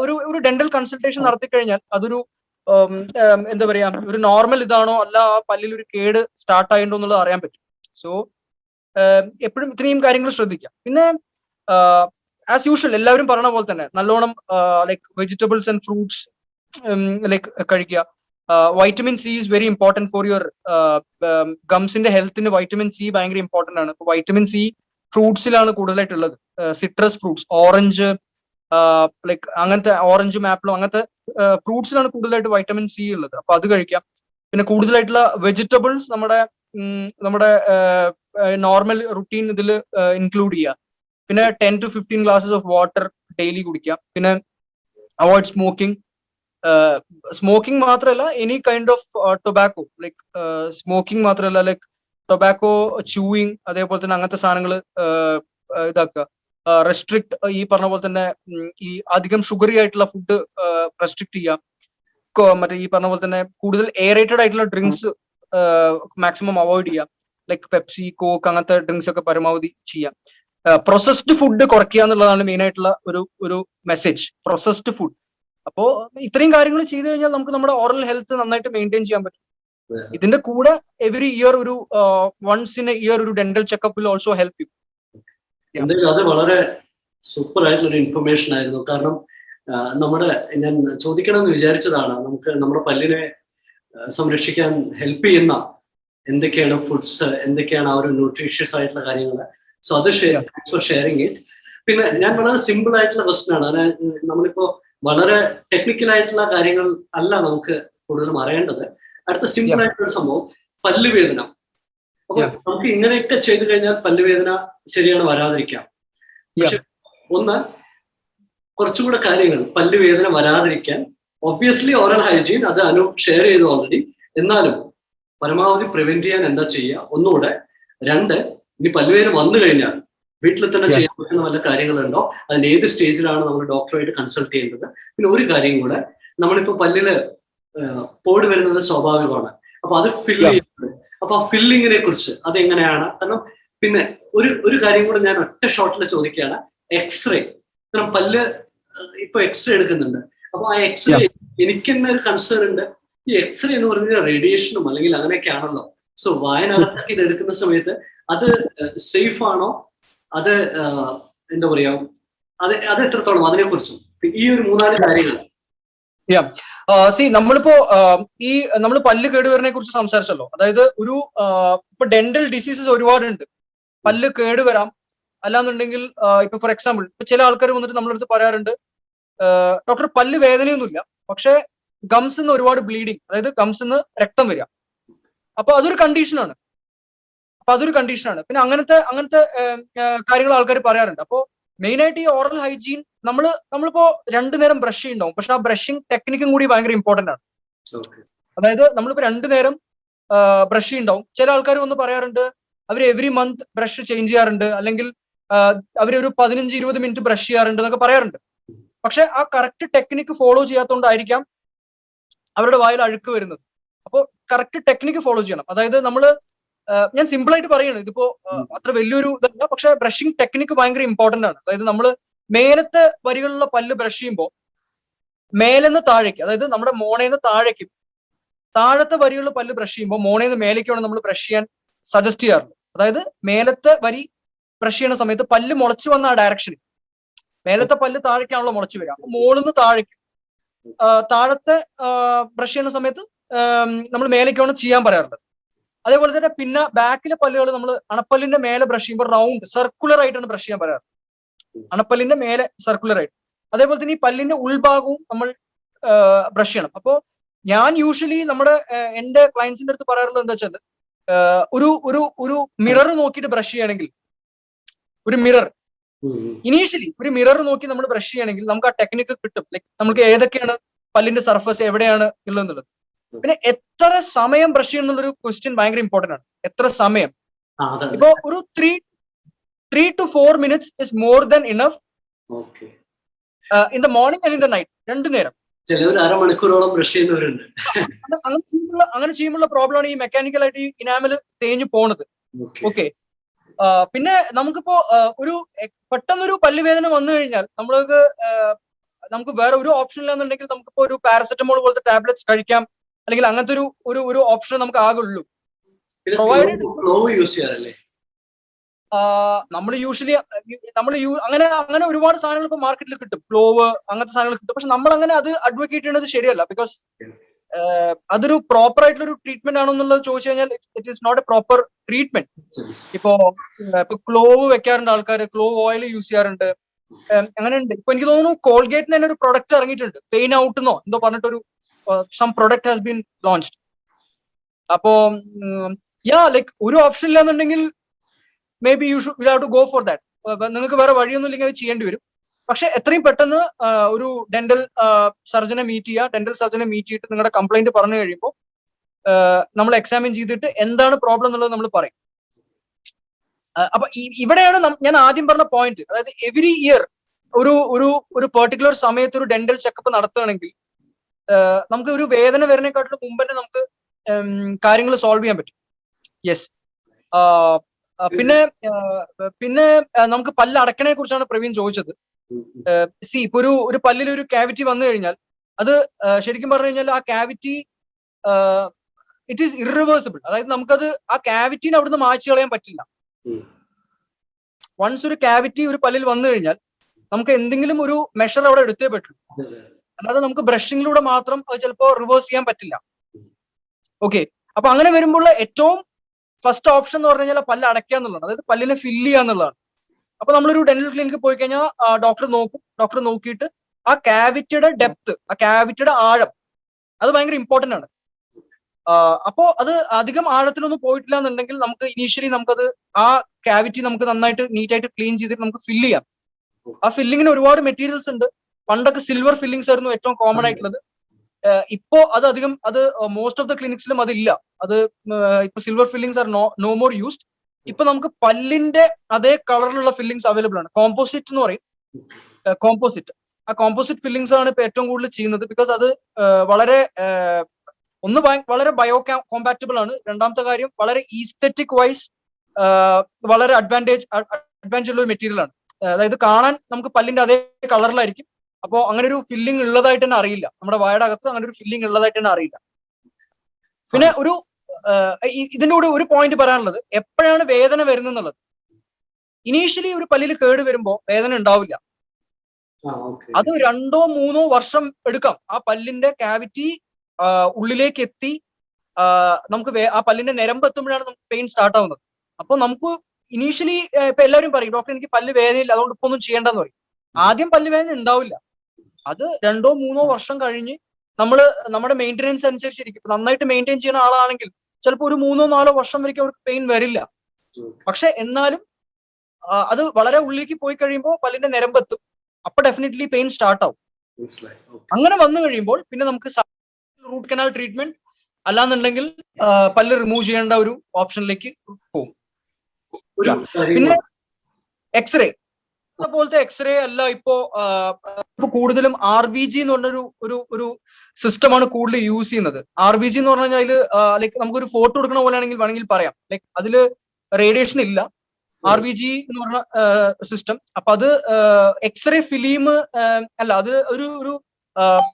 ഒരു ഡെന്റൽ കൺസൾട്ടേഷൻ നടത്തി കഴിഞ്ഞാൽ അതൊരു എന്താ പറയാ, ഒരു നോർമൽ ഇതാണോ അല്ല ആ പല്ലിൽ ഒരു കേട് സ്റ്റാർട്ട് ആയിട്ടുണ്ടോ എന്നുള്ളത് അറിയാൻ പറ്റും. സോ എപ്പോഴും ഇത്രയും കാര്യങ്ങൾ ശ്രദ്ധിക്കാം. പിന്നെ ആസ് യൂഷ്വൽ എല്ലാവരും പറഞ്ഞ പോലെ തന്നെ നല്ലോണം like vegetables and fruits like കഴിക്കുക. Vitamin C is very important for your ഗംസിന്റെ ഹെൽത്തിന്. വൈറ്റമിൻ സി ഭയങ്കര ഇമ്പോർട്ടന്റ് ആണ്. അപ്പൊ വൈറ്റമിൻ സി ഫ്രൂട്ട്സിലാണ് കൂടുതലായിട്ടുള്ളത്. സിട്രസ് ഫ്രൂട്ട്സ്, ഓറഞ്ച്, ലൈക്ക് അങ്ങനത്തെ ഓറഞ്ചും ആപ്പിളും അങ്ങനത്തെ ഫ്രൂട്ട്സിലാണ് കൂടുതലായിട്ട് വൈറ്റമിൻ സി ഉള്ളത്. അപ്പൊ അത് കഴിക്കാം. പിന്നെ കൂടുതലായിട്ടുള്ള വെജിറ്റബിൾസ് നമ്മുടെ നോർമൽ റുട്ടീൻ ഇതിൽ ഇൻക്ലൂഡ് ചെയ്യുക. പിന്നെ 10 to 15 glasses of water daily കുടിക്കാം. പിന്നെ അവോയ്ഡ് സ്മോക്കിംഗ്. സ്മോക്കിംഗ് മാത്രമല്ല, any kind of tobacco, like smoking മാത്രമല്ല, ലൈക്ക് ടൊബാക്കോ ച്യൂയിങ്, അതേപോലെ തന്നെ അങ്ങനത്തെ സാധനങ്ങൾ ഇതാക്കുക, റെസ്ട്രിക്ട്. ഈ പറഞ്ഞ പോലെ തന്നെ ഈ അധികം ഷുഗറി ആയിട്ടുള്ള ഫുഡ് റെസ്ട്രിക്ട് ചെയ്യാം. മറ്റേ ഈ പറഞ്ഞ പോലെ തന്നെ കൂടുതൽ എയറേറ്റഡ് ആയിട്ടുള്ള ഡ്രിങ്ക്സ് മാക്സിമം അവോയ്ഡ് ചെയ്യാം, ലൈക്ക് പെപ്സി, കോക്ക്, അങ്ങനത്തെ ഡ്രിങ്ക്സ് ഒക്കെ പരമാവധി ചെയ്യാം. പ്രോസസ്ഡ് ഫുഡ് കുറയ്ക്കുക എന്നുള്ളതാണ് മെയിൻ ആയിട്ടുള്ള ഒരു മെസ്സേജ്, പ്രോസസ്ഡ് ഫുഡ്. അപ്പോ ഇത്രയും കാര്യങ്ങൾ ചെയ്തു കഴിഞ്ഞാൽ നമുക്ക് നമ്മുടെ ഓറൽ ഹെൽത്ത് നന്നായിട്ട് മെയിൻറ്റെയിൻ ചെയ്യാൻ പറ്റും. ഇതിന്റെ കൂടെ എവറി ഇയർ ഒരു വൺസ് ഇൻ എ ഇയർ ഒരു dental checkup will also help you. എന്തായാലും അത് വളരെ സൂപ്പർ ആയിട്ടുള്ള ഒരു ഇൻഫർമേഷൻ ആയിരുന്നു. കാരണം ഞാൻ ചോദിക്കണമെന്ന് വിചാരിച്ചതാണ്, നമുക്ക് നമ്മുടെ പല്ലിനെ സംരക്ഷിക്കാൻ ഹെൽപ്പ് ചെയ്യുന്ന എന്തൊക്കെയാണ് ഫുഡ്സ്, എന്തൊക്കെയാണ് ആ ഒരു ന്യൂട്രീഷ്യസ് ആയിട്ടുള്ള കാര്യങ്ങൾ. സോ അത് താങ്ക്സ് ഫോർ ഷെയറിങ് ഇറ്റ്. പിന്നെ ഞാൻ വളരെ സിമ്പിൾ ആയിട്ടുള്ള ക്വസ്റ്റൻ ആണ്. നമ്മളിപ്പോ വളരെ ടെക്നിക്കൽ ആയിട്ടുള്ള കാര്യങ്ങൾ അല്ല നമുക്ക് കൂടുതലും അറിയേണ്ടത്. അടുത്ത സിമ്പിൾ ആയിട്ടുള്ള സംഭവം, പല്ലുവേദന. അപ്പൊ നമുക്ക് ഇങ്ങനെയൊക്കെ ചെയ്തു കഴിഞ്ഞാൽ പല്ലുവേദന ശരിയാണ് വരാതിരിക്കാം. പക്ഷെ ഒന്ന് കുറച്ചുകൂടെ കാര്യങ്ങൾ പല്ലുവേദന വരാതിരിക്കാൻ, ഒബ്വിയസ്ലി ഓറൽ ഹൈജീൻ, അത് ഷെയർ ചെയ്തു ഓൾറെഡി. എന്നാലും പരമാവധി പ്രിവെന്റ് ചെയ്യാൻ എന്താ ചെയ്യുക, ഒന്നുകൂടെ. രണ്ട്, ഇനി പല്ലുവേദന വന്നു കഴിഞ്ഞാൽ വീട്ടിൽ തന്നെ ചെയ്യാൻ പറ്റുന്ന വല്ല കാര്യങ്ങളുണ്ടോ, അതിന്റെ ഏത് സ്റ്റേജിലാണ് നമ്മൾ ഡോക്ടറുമായിട്ട് കൺസൾട്ട് ചെയ്യേണ്ടത്. പിന്നെ ഒരു കാര്യം കൂടെ, നമ്മളിപ്പോ പല്ലില് പോട് വരുന്നത് സ്വാഭാവികമാണ്. അപ്പൊ അത് ഫില്ല് ചെയ്യുന്നത്, അപ്പൊ ആ ഫില്ലിങ്ങിനെ കുറിച്ച് അതെങ്ങനെയാണ്. കാരണം പിന്നെ ഒരു കാര്യം കൂടെ ഞാൻ ഒറ്റ ഷോട്ടിൽ ചോദിക്കുകയാണ്, എക്സ്റേ. കാരണം പല്ല് ഇപ്പൊ എക്സ്റേ എടുക്കുന്നുണ്ട്. അപ്പൊ ആ എക്സ്റേ എനിക്ക് തന്നെ ഒരു കൺസേൺ ഉണ്ട്. ഈ എക്സ്റേ എന്ന് പറഞ്ഞാൽ റേഡിയേഷനും അല്ലെങ്കിൽ അങ്ങനെയൊക്കെ ആണല്ലോ. സോ വായനകത്തൊക്കെ ഇത് എടുക്കുന്ന സമയത്ത് അത് സേഫ് ആണോ, അത് എന്താ പറയാ, അത് എത്രത്തോളം, അതിനെ കുറിച്ചും ഈ ഒരു 3-4 കാര്യങ്ങൾ. നമ്മളിപ്പോ നമ്മൾ പല്ല് കേടുവരനെ കുറിച്ച് സംസാരിച്ചല്ലോ. അതായത് ഇപ്പൊ ഡെന്റൽ ഡിസീസസ് ഒരുപാടുണ്ട്. പല്ല് കേടുവരാം, അല്ലാന്നുണ്ടെങ്കിൽ ഇപ്പൊ ഫോർ എക്സാമ്പിൾ ഇപ്പൊ ചില ആൾക്കാർ വന്നിട്ട് നമ്മളടുത്ത് പറയാറുണ്ട്, ഡോക്ടർ പല്ല് വേദനയൊന്നുമില്ല, പക്ഷെ ഗംസ് നിന്ന് ഒരുപാട് ബ്ലീഡിങ്, അതായത് ഗംസ് നിന്ന് രക്തം വരിക. അപ്പൊ അതൊരു കണ്ടീഷനാണ്. പിന്നെ അങ്ങനത്തെ കാര്യങ്ങൾ ആൾക്കാർ പറയാറുണ്ട്. അപ്പോ മെയിൻ ആയിട്ട് ഈ ഓറൽ ഹൈജീൻ, നമ്മളിപ്പോ 2 നേരം ബ്രഷ് ചെയ്യുന്നുണ്ടാവും, പക്ഷെ ആ ബ്രഷിംഗ് ടെക്നിക്കും കൂടി ഭയങ്കര ഇമ്പോർട്ടന്റ് ആണ്. അതായത് നമ്മളിപ്പോ 2 നേരം ബ്രഷ് ചെയ്യുന്നുണ്ടാവും. ചില ആൾക്കാർ വന്ന് പറയാറുണ്ട് അവർ എവറി മന്ത് ബ്രഷ് ചേഞ്ച് ചെയ്യാറുണ്ട്, അല്ലെങ്കിൽ അവരൊരു 15-20 മിനിറ്റ് ബ്രഷ് ചെയ്യാറുണ്ട് എന്നൊക്കെ പറയാറുണ്ട്. പക്ഷെ ആ കറക്റ്റ് ടെക്നിക്ക് ഫോളോ ചെയ്യാത്തതുകൊണ്ടായിരിക്കാം അവരുടെ വായിൽ അഴുക്ക് വരുന്നത്. അപ്പോൾ കറക്റ്റ് ടെക്നിക്ക് ഫോളോ ചെയ്യണം. അതായത് ഞാൻ സിമ്പിൾ ആയിട്ട് പറയുകയാണ്, ഇതിപ്പോ അത്ര വലിയൊരു ഇതല്ല, പക്ഷെ ബ്രഷിംഗ് ടെക്നിക്ക് ഭയങ്കര ഇമ്പോർട്ടന്റ് ആണ്. അതായത് നമ്മൾ മേലത്തെ വരികളിലുള്ള പല്ല് ബ്രഷ് ചെയ്യുമ്പോൾ മേലെന്ന് താഴേക്ക്, അതായത് നമ്മുടെ മോണേന്ന് താഴേക്കും, താഴത്തെ വരികളിൽ പല്ല് ബ്രഷ് ചെയ്യുമ്പോൾ മോണേന്ന് മേലേക്കാണ് നമ്മൾ ബ്രഷ് ചെയ്യാൻ സജസ്റ്റ് ചെയ്യാറുള്ളത്. അതായത് മേലത്തെ വരി ബ്രഷ് ചെയ്യുന്ന സമയത്ത് പല്ല് മുളച്ചു വന്ന ആ ഡയറക്ഷനിൽ, മേലത്തെ പല്ല് താഴേക്കാണല്ലോ മുളച്ചു വരിക, അപ്പൊ മോളിന്ന് താഴേക്ക്, താഴത്തെ ബ്രഷ് ചെയ്യുന്ന സമയത്ത് നമ്മൾ മേലേക്കാണ് ചെയ്യാൻ പറയാറുള്ളത്. അതേപോലെ തന്നെ പിന്നെ ബാക്കിലെ പല്ലുകൾ നമ്മൾ അണപ്പല്ലിന്റെ മേലെ ബ്രഷ് ചെയ്യുമ്പോൾ റൗണ്ട് സർക്കുലർ ആയിട്ടാണ് ബ്രഷ് ചെയ്യാൻ പറയാറ്, അണപ്പല്ലിന്റെ മേലെ സർക്കുലർ ആയിട്ട്. അതേപോലെ തന്നെ ഈ പല്ലിന്റെ ഉൾഭാഗവും നമ്മൾ ബ്രഷ് ചെയ്യണം. അപ്പോ ഞാൻ യൂഷ്വലി എന്റെ ക്ലയൻസിന്റെ അടുത്ത് പറയാറുള്ളത് എന്താ വെച്ചാൽ, ഒരു മിറർ നോക്കിയിട്ട് ബ്രഷ് ചെയ്യണമെങ്കിൽ, ഒരു മിറർ ഇനീഷ്യലി ഒരു മിറർ നോക്കി നമ്മൾ ബ്രഷ് ചെയ്യണമെങ്കിൽ നമുക്ക് ആ ടെക്നിക്ക് കിട്ടും. ലൈക്ക് നമുക്ക് ഏതൊക്കെയാണ് പല്ലിന്റെ സർഫസ് എവിടെയാണ് ഉള്ളതെന്നുള്ളത്. പിന്നെ എത്ര സമയം ബ്രഷ് ചെയ്യുന്നുള്ളൊരു ക്വസ്റ്റ്യൻ ഭയങ്കര ഇമ്പോർട്ടന്റ് ആണ്. എത്ര സമയം? ഇപ്പോ ഒരു 3 to 4 minutes is more than enough in the morning and in the night, 2 നേരം. ചിലവർ അരമണിക്കൂറോളം ബ്രഷ് ചെയ്യുന്നവരുണ്ട്. അങ്ങനെ ചെയ്യുമ്പോൾ പ്രോബ്ലം ആണ് ഈ മെക്കാനിക്കൽ ആയിട്ട് ഈ ഇനാമൽ തേഞ്ഞു പോണത്. ഓക്കെ, പിന്നെ നമുക്കിപ്പോ പെട്ടെന്നൊരു പല്ലുവേദന വന്നു കഴിഞ്ഞാൽ നമുക്ക് വേറെ ഒരു ഓപ്ഷൻ ഇല്ലാന്നുണ്ടെങ്കിൽ നമുക്കിപ്പോ ഒരു പാരസെറ്റമോൾ പോലത്തെ ടാബ്ലറ്റ്സ് കഴിക്കാം, അല്ലെങ്കിൽ അങ്ങനത്തെ ഒരു ഓപ്ഷൻ നമുക്ക് ആകുള്ളൂ. നമ്മൾ യൂഷ്വലി അങ്ങനെ ഒരുപാട് സാധനങ്ങൾ ഇപ്പൊ മാർക്കറ്റിൽ കിട്ടും, ക്ലോവ് അങ്ങനത്തെ സാധനങ്ങൾ കിട്ടും. പക്ഷെ നമ്മൾ അങ്ങനെ അത് അഡ്വക്കേറ്റ് ചെയ്യുന്നത് ശരിയല്ല. ബിക്കോസ് അതൊരു പ്രോപ്പർ ആയിട്ടുള്ള ഒരു ട്രീറ്റ്മെന്റ് ആണോ എന്നുള്ളത് ചോദിച്ചു കഴിഞ്ഞാൽ it is not a proper treatment. ഇപ്പൊ ക്ലോവ് വെക്കാറുണ്ട് ആൾക്കാർ, ക്ലോവ് ഓയിൽ യൂസ് ചെയ്യാറുണ്ട്, അങ്ങനെ ഉണ്ട്. ഇപ്പൊ എനിക്ക് തോന്നുന്നു കോൾഗേറ്റിന് തന്നെ ഒരു പ്രൊഡക്റ്റ് ഇറങ്ങിയിട്ടുണ്ട്, പെയിൻ ഔട്ട് എന്നോ എന്തോ പറഞ്ഞിട്ടൊരു some product has been launched. അപ്പോ ലൈക്ക് ഒരു ഓപ്ഷൻ ഇല്ലാന്നുണ്ടെങ്കിൽ maybe you have to go for that. നിങ്ങൾക്ക് വേറെ വഴിയൊന്നും ഇല്ലെങ്കിൽ അത് ചെയ്യേണ്ടി വരും. പക്ഷെ എത്രയും പെട്ടെന്ന് ഒരു ഡെന്റൽ സർജനെ മീറ്റ് ചെയ്യുക. ഡെന്റൽ സർജനെ മീറ്റ് ചെയ്തിട്ട് നിങ്ങളുടെ കംപ്ലൈന്റ് പറഞ്ഞു കഴിയുമ്പോൾ നമ്മൾ എക്സാമിൻ ചെയ്തിട്ട് എന്താണ് പ്രോബ്ലം എന്നുള്ളത് നമ്മൾ പറയും. അപ്പൊ ഇവിടെയാണ് ഞാൻ ആദ്യം പറഞ്ഞ പോയിന്റ്. അതായത് എവറി ഇയർ ഒരു പെർട്ടിക്കുലർ സമയത്ത് ഒരു ഡെന്റൽ ചെക്കപ്പ് നടത്തുകയാണെങ്കിൽ നമുക്ക് ഒരു വേദന വരുന്നതിനെക്കാട്ടിലും മുമ്പ് തന്നെ നമുക്ക് കാര്യങ്ങൾ സോൾവ് ചെയ്യാൻ പറ്റും. യെസ്. പിന്നെ നമുക്ക് പല്ല് അടക്കണെ കുറിച്ചാണ് പ്രവീൺ ചോദിച്ചത്. ഇപ്പൊ ഒരു പല്ലിൽ ഒരു ക്യാവിറ്റി വന്നു കഴിഞ്ഞാൽ അത് ശരിക്കും പറഞ്ഞു കഴിഞ്ഞാൽ ആ ക്യാവിറ്റി ഇറ്റ് ഈസ് ഇറിവേഴ്സിബിൾ. അതായത് നമുക്കത് ആ ക്യാവിറ്റീനെ അവിടുന്ന് മായ്ച്ചു കളയാൻ പറ്റില്ല. വൺസ് ഒരു ക്യാവിറ്റി ഒരു പല്ലിൽ വന്നു കഴിഞ്ഞാൽ നമുക്ക് എന്തെങ്കിലും ഒരു മെഷർ അവിടെ എടുത്തേ പറ്റുള്ളൂ. അല്ലാതെ നമുക്ക് ബ്രഷിങ്ങിലൂടെ മാത്രം അത് ചിലപ്പോൾ റിവേഴ്സ് ചെയ്യാൻ പറ്റില്ല. ഓക്കെ. അപ്പൊ അങ്ങനെ വരുമ്പോൾ ഏറ്റവും ഫസ്റ്റ് ഓപ്ഷൻ എന്ന് പറഞ്ഞു കഴിഞ്ഞാൽ പല്ല് അടയ്ക്കുക എന്നുള്ളതാണ്. അതായത് പല്ലിനെ ഫില്ല് ചെയ്യുക എന്നുള്ളതാണ്. അപ്പൊ നമ്മളൊരു ഡെന്റൽ ക്ലിനിക്കിൽ പോയി കഴിഞ്ഞാൽ ഡോക്ടർ നോക്കും. ഡോക്ടർ നോക്കിയിട്ട് ആ ക്യാവിറ്റിയുടെ ഡെപ്ത്, ആ ക്യാവിറ്റിയുടെ ആഴം, അത് ഭയങ്കര ഇമ്പോർട്ടന്റ് ആണ്. അപ്പോ അത് അധികം ആഴത്തിലൊന്നും പോയിട്ടില്ല എന്നുണ്ടെങ്കിൽ നമുക്ക് ഇനീഷ്യലി നമുക്കത് ആ ക്യാവിറ്റി നമുക്ക് നന്നായിട്ട് നീറ്റായിട്ട് ക്ലീൻ ചെയ്തിട്ട് നമുക്ക് ഫില്ല് ചെയ്യാം. ആ ഫില്ലിങ്ങിന് ഒരുപാട് മെറ്റീരിയൽസ് ഉണ്ട്. പണ്ടൊക്കെ സിൽവർ ഫില്ലിങ്സ് ആയിരുന്നു ഏറ്റവും കോമൺ ആയിട്ടുള്ളത്. ഇപ്പോ അത് മോസ്റ്റ് ഓഫ് ദ ക്ലിനിക്സിലും അതില്ല. അത് ഇപ്പൊ silver fillings are no more used. ഇപ്പൊ നമുക്ക് പല്ലിന്റെ അതേ കളറിലുള്ള ഫില്ലിങ്സ് അവൈലബിൾ ആണ്. കോമ്പോസിറ്റ് എന്ന് പറയും. ആ കോമ്പോസിറ്റ് ഫില്ലിങ്സ് ആണ് ഇപ്പൊ ഏറ്റവും കൂടുതൽ ചെയ്യുന്നത്. ബിക്കോസ് അത് വളരെ വളരെ ബയോ കോമ്പാറ്റബിൾ ആണ്. രണ്ടാമത്തെ കാര്യം വളരെ ഈസ്തെറ്റിക് വൈസ് വളരെ അഡ്വാൻറ്റേജ് ഉള്ള ഒരു മെറ്റീരിയൽ ആണ്. അതായത് കാണാൻ നമുക്ക് പല്ലിന്റെ അതേ കളറിലായിരിക്കും. അപ്പോൾ അങ്ങനെ ഒരു ഫില്ലിംഗ് ഉള്ളതായിട്ട് തന്നെ അറിയില്ല. നമ്മുടെ വായുടെ അകത്ത് അങ്ങനെ ഒരു ഫില്ലിംഗ് ഉള്ളതായിട്ട് തന്നെ അറിയില്ല. പിന്നെ ഇതിന്റെ കൂടെ ഒരു പോയിന്റ് പറയാനുള്ളത്, എപ്പോഴാണ് വേദന വരുന്നത്. ഇനീഷ്യലി ഒരു പല്ലിൽ കേട് വരുമ്പോൾ വേദന ഉണ്ടാവില്ല. അത് 2-3 വർഷം എടുക്കാം ആ പല്ലിന്റെ ക്യാവിറ്റി ഉള്ളിലേക്ക് എത്തി നമുക്ക് ആ പല്ലിന്റെ ഞരമ്പ് എത്തുമ്പോഴാണ് നമുക്ക് പെയിൻ സ്റ്റാർട്ട് ആവുന്നത്. അപ്പൊ നമുക്ക് ഇനീഷ്യലി ഇപ്പൊ എല്ലാവരും പറയും, ഡോക്ടർ എനിക്ക് പല്ല് വേദനയില്ല അതുകൊണ്ട് ഇപ്പൊ ഒന്നും ചെയ്യേണ്ടെന്ന് പറയും. ആദ്യം പല്ല് വേദന ഉണ്ടാവില്ല. അത് 2-3 വർഷം കഴിഞ്ഞ് നമ്മുടെ മെയിൻ്റെനൻസ് അനുസരിച്ചിരിക്കും. നന്നായിട്ട് മെയിൻറ്റെയിൻ ചെയ്യുന്ന ആളാണെങ്കിൽ ചിലപ്പോൾ ഒരു 3-4 വർഷം വരെയും അവർക്ക് പെയിൻ വരില്ല. പക്ഷെ എന്നാലും അത് വളരെ ഉള്ളിലേക്ക് പോയി കഴിയുമ്പോൾ പല്ലിന്റെ ഞരമ്പെത്തും. അപ്പൊ ഡെഫിനറ്റ്ലി പെയിൻ സ്റ്റാർട്ട് ആവും. അങ്ങനെ വന്നു കഴിയുമ്പോൾ പിന്നെ നമുക്ക് റൂട്ട് കനാൽ ട്രീറ്റ്മെന്റ് അല്ലാന്നുണ്ടെങ്കിൽ പല്ല് റിമൂവ് ചെയ്യേണ്ട ഒരു ഓപ്ഷനിലേക്ക് പോകും. പിന്നെ എക്സ്റേ പോലത്തെ എക്സ്റേ അല്ല ഇപ്പോ കൂടുതലും RVG എന്ന് പറഞ്ഞൊരു ഒരു സിസ്റ്റമാണ് കൂടുതൽ യൂസ് ചെയ്യുന്നത്. RVG എന്ന് പറഞ്ഞു കഴിഞ്ഞാൽ ലൈക്ക് നമുക്കൊരു ഫോട്ടോ എടുക്കണ പോലെയാണെങ്കിൽ വേണമെങ്കിൽ പറയാം. ലൈക്ക് അതില് റേഡിയേഷൻ ഇല്ല. RVG എന്ന് പറഞ്ഞ സിസ്റ്റം. അപ്പൊ അത് എക്സ്റേ ഫിലിം അല്ല, അത് ഒരു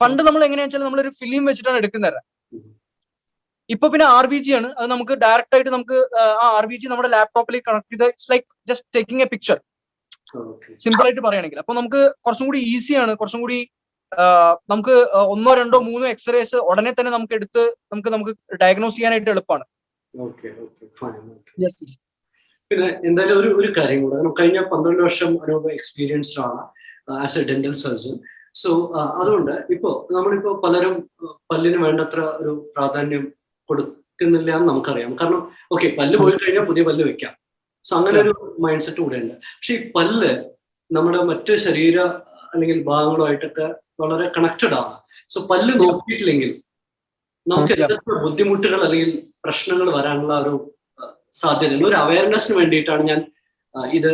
പണ്ട് നമ്മൾ എങ്ങനെയാ വെച്ചാൽ നമ്മളൊരു ഫിലിം വെച്ചിട്ടാണ് എടുക്കുന്നത്. ഇപ്പൊ പിന്നെ RVG ആണ്. അത് നമുക്ക് ഡയറക്റ്റ് ആയിട്ട് നമുക്ക് ആ RVG നമ്മുടെ ലാപ്ടോപ്പിലേക്ക് കണക്ട് ചെയ്ത് it's like just taking A picture. Simple ആയിട്ട് പറയുകയാണെങ്കിൽ അപ്പൊ നമുക്ക് കുറച്ചും കൂടി ഈസിയാണ്. കുറച്ചും കൂടി നമുക്ക് 1, 2, 3 എക്സ്റേസ് ഉടനെ തന്നെ നമുക്ക് എടുത്ത് നമുക്ക് ഡയഗ്നോസ് ചെയ്യാനായിട്ട് എളുപ്പമാണ്. പിന്നെ എന്തായാലും ഒരു കാര്യം കൂടെ, കഴിഞ്ഞ 12 വർഷം എക്സ്പീരിയൻസ്ഡ് ആണ് as A dental surgeon. So അതുകൊണ്ട് നമ്മളിപ്പോ പലരും പല്ലിന് വേണ്ടത്ര ഒരു പ്രാധാന്യം കൊടുക്കുന്നില്ല എന്ന് നമുക്കറിയാം. കാരണം പല്ല് പോയി കഴിഞ്ഞാൽ പുതിയ പല്ല് വെക്കാം. സോ അങ്ങനെ ഒരു മൈൻഡ് സെറ്റ് കൂടെ ഉണ്ട്. പക്ഷെ ഈ പല്ല് നമ്മുടെ മറ്റ് ശരീര അല്ലെങ്കിൽ ഭാഗങ്ങളുമായിട്ടൊക്കെ വളരെ കണക്റ്റഡ് ആണ്. സോ പല്ല് നോക്കിയിട്ടില്ലെങ്കിൽ നമുക്ക് എന്തൊക്കെ ബുദ്ധിമുട്ടുകൾ അല്ലെങ്കിൽ പ്രശ്നങ്ങൾ വരാനുള്ള ഒരു സാധ്യതയുണ്ട്. ഒരു അവയർനെസ്സിന് വേണ്ടിയിട്ടാണ് ഞാൻ ഇത്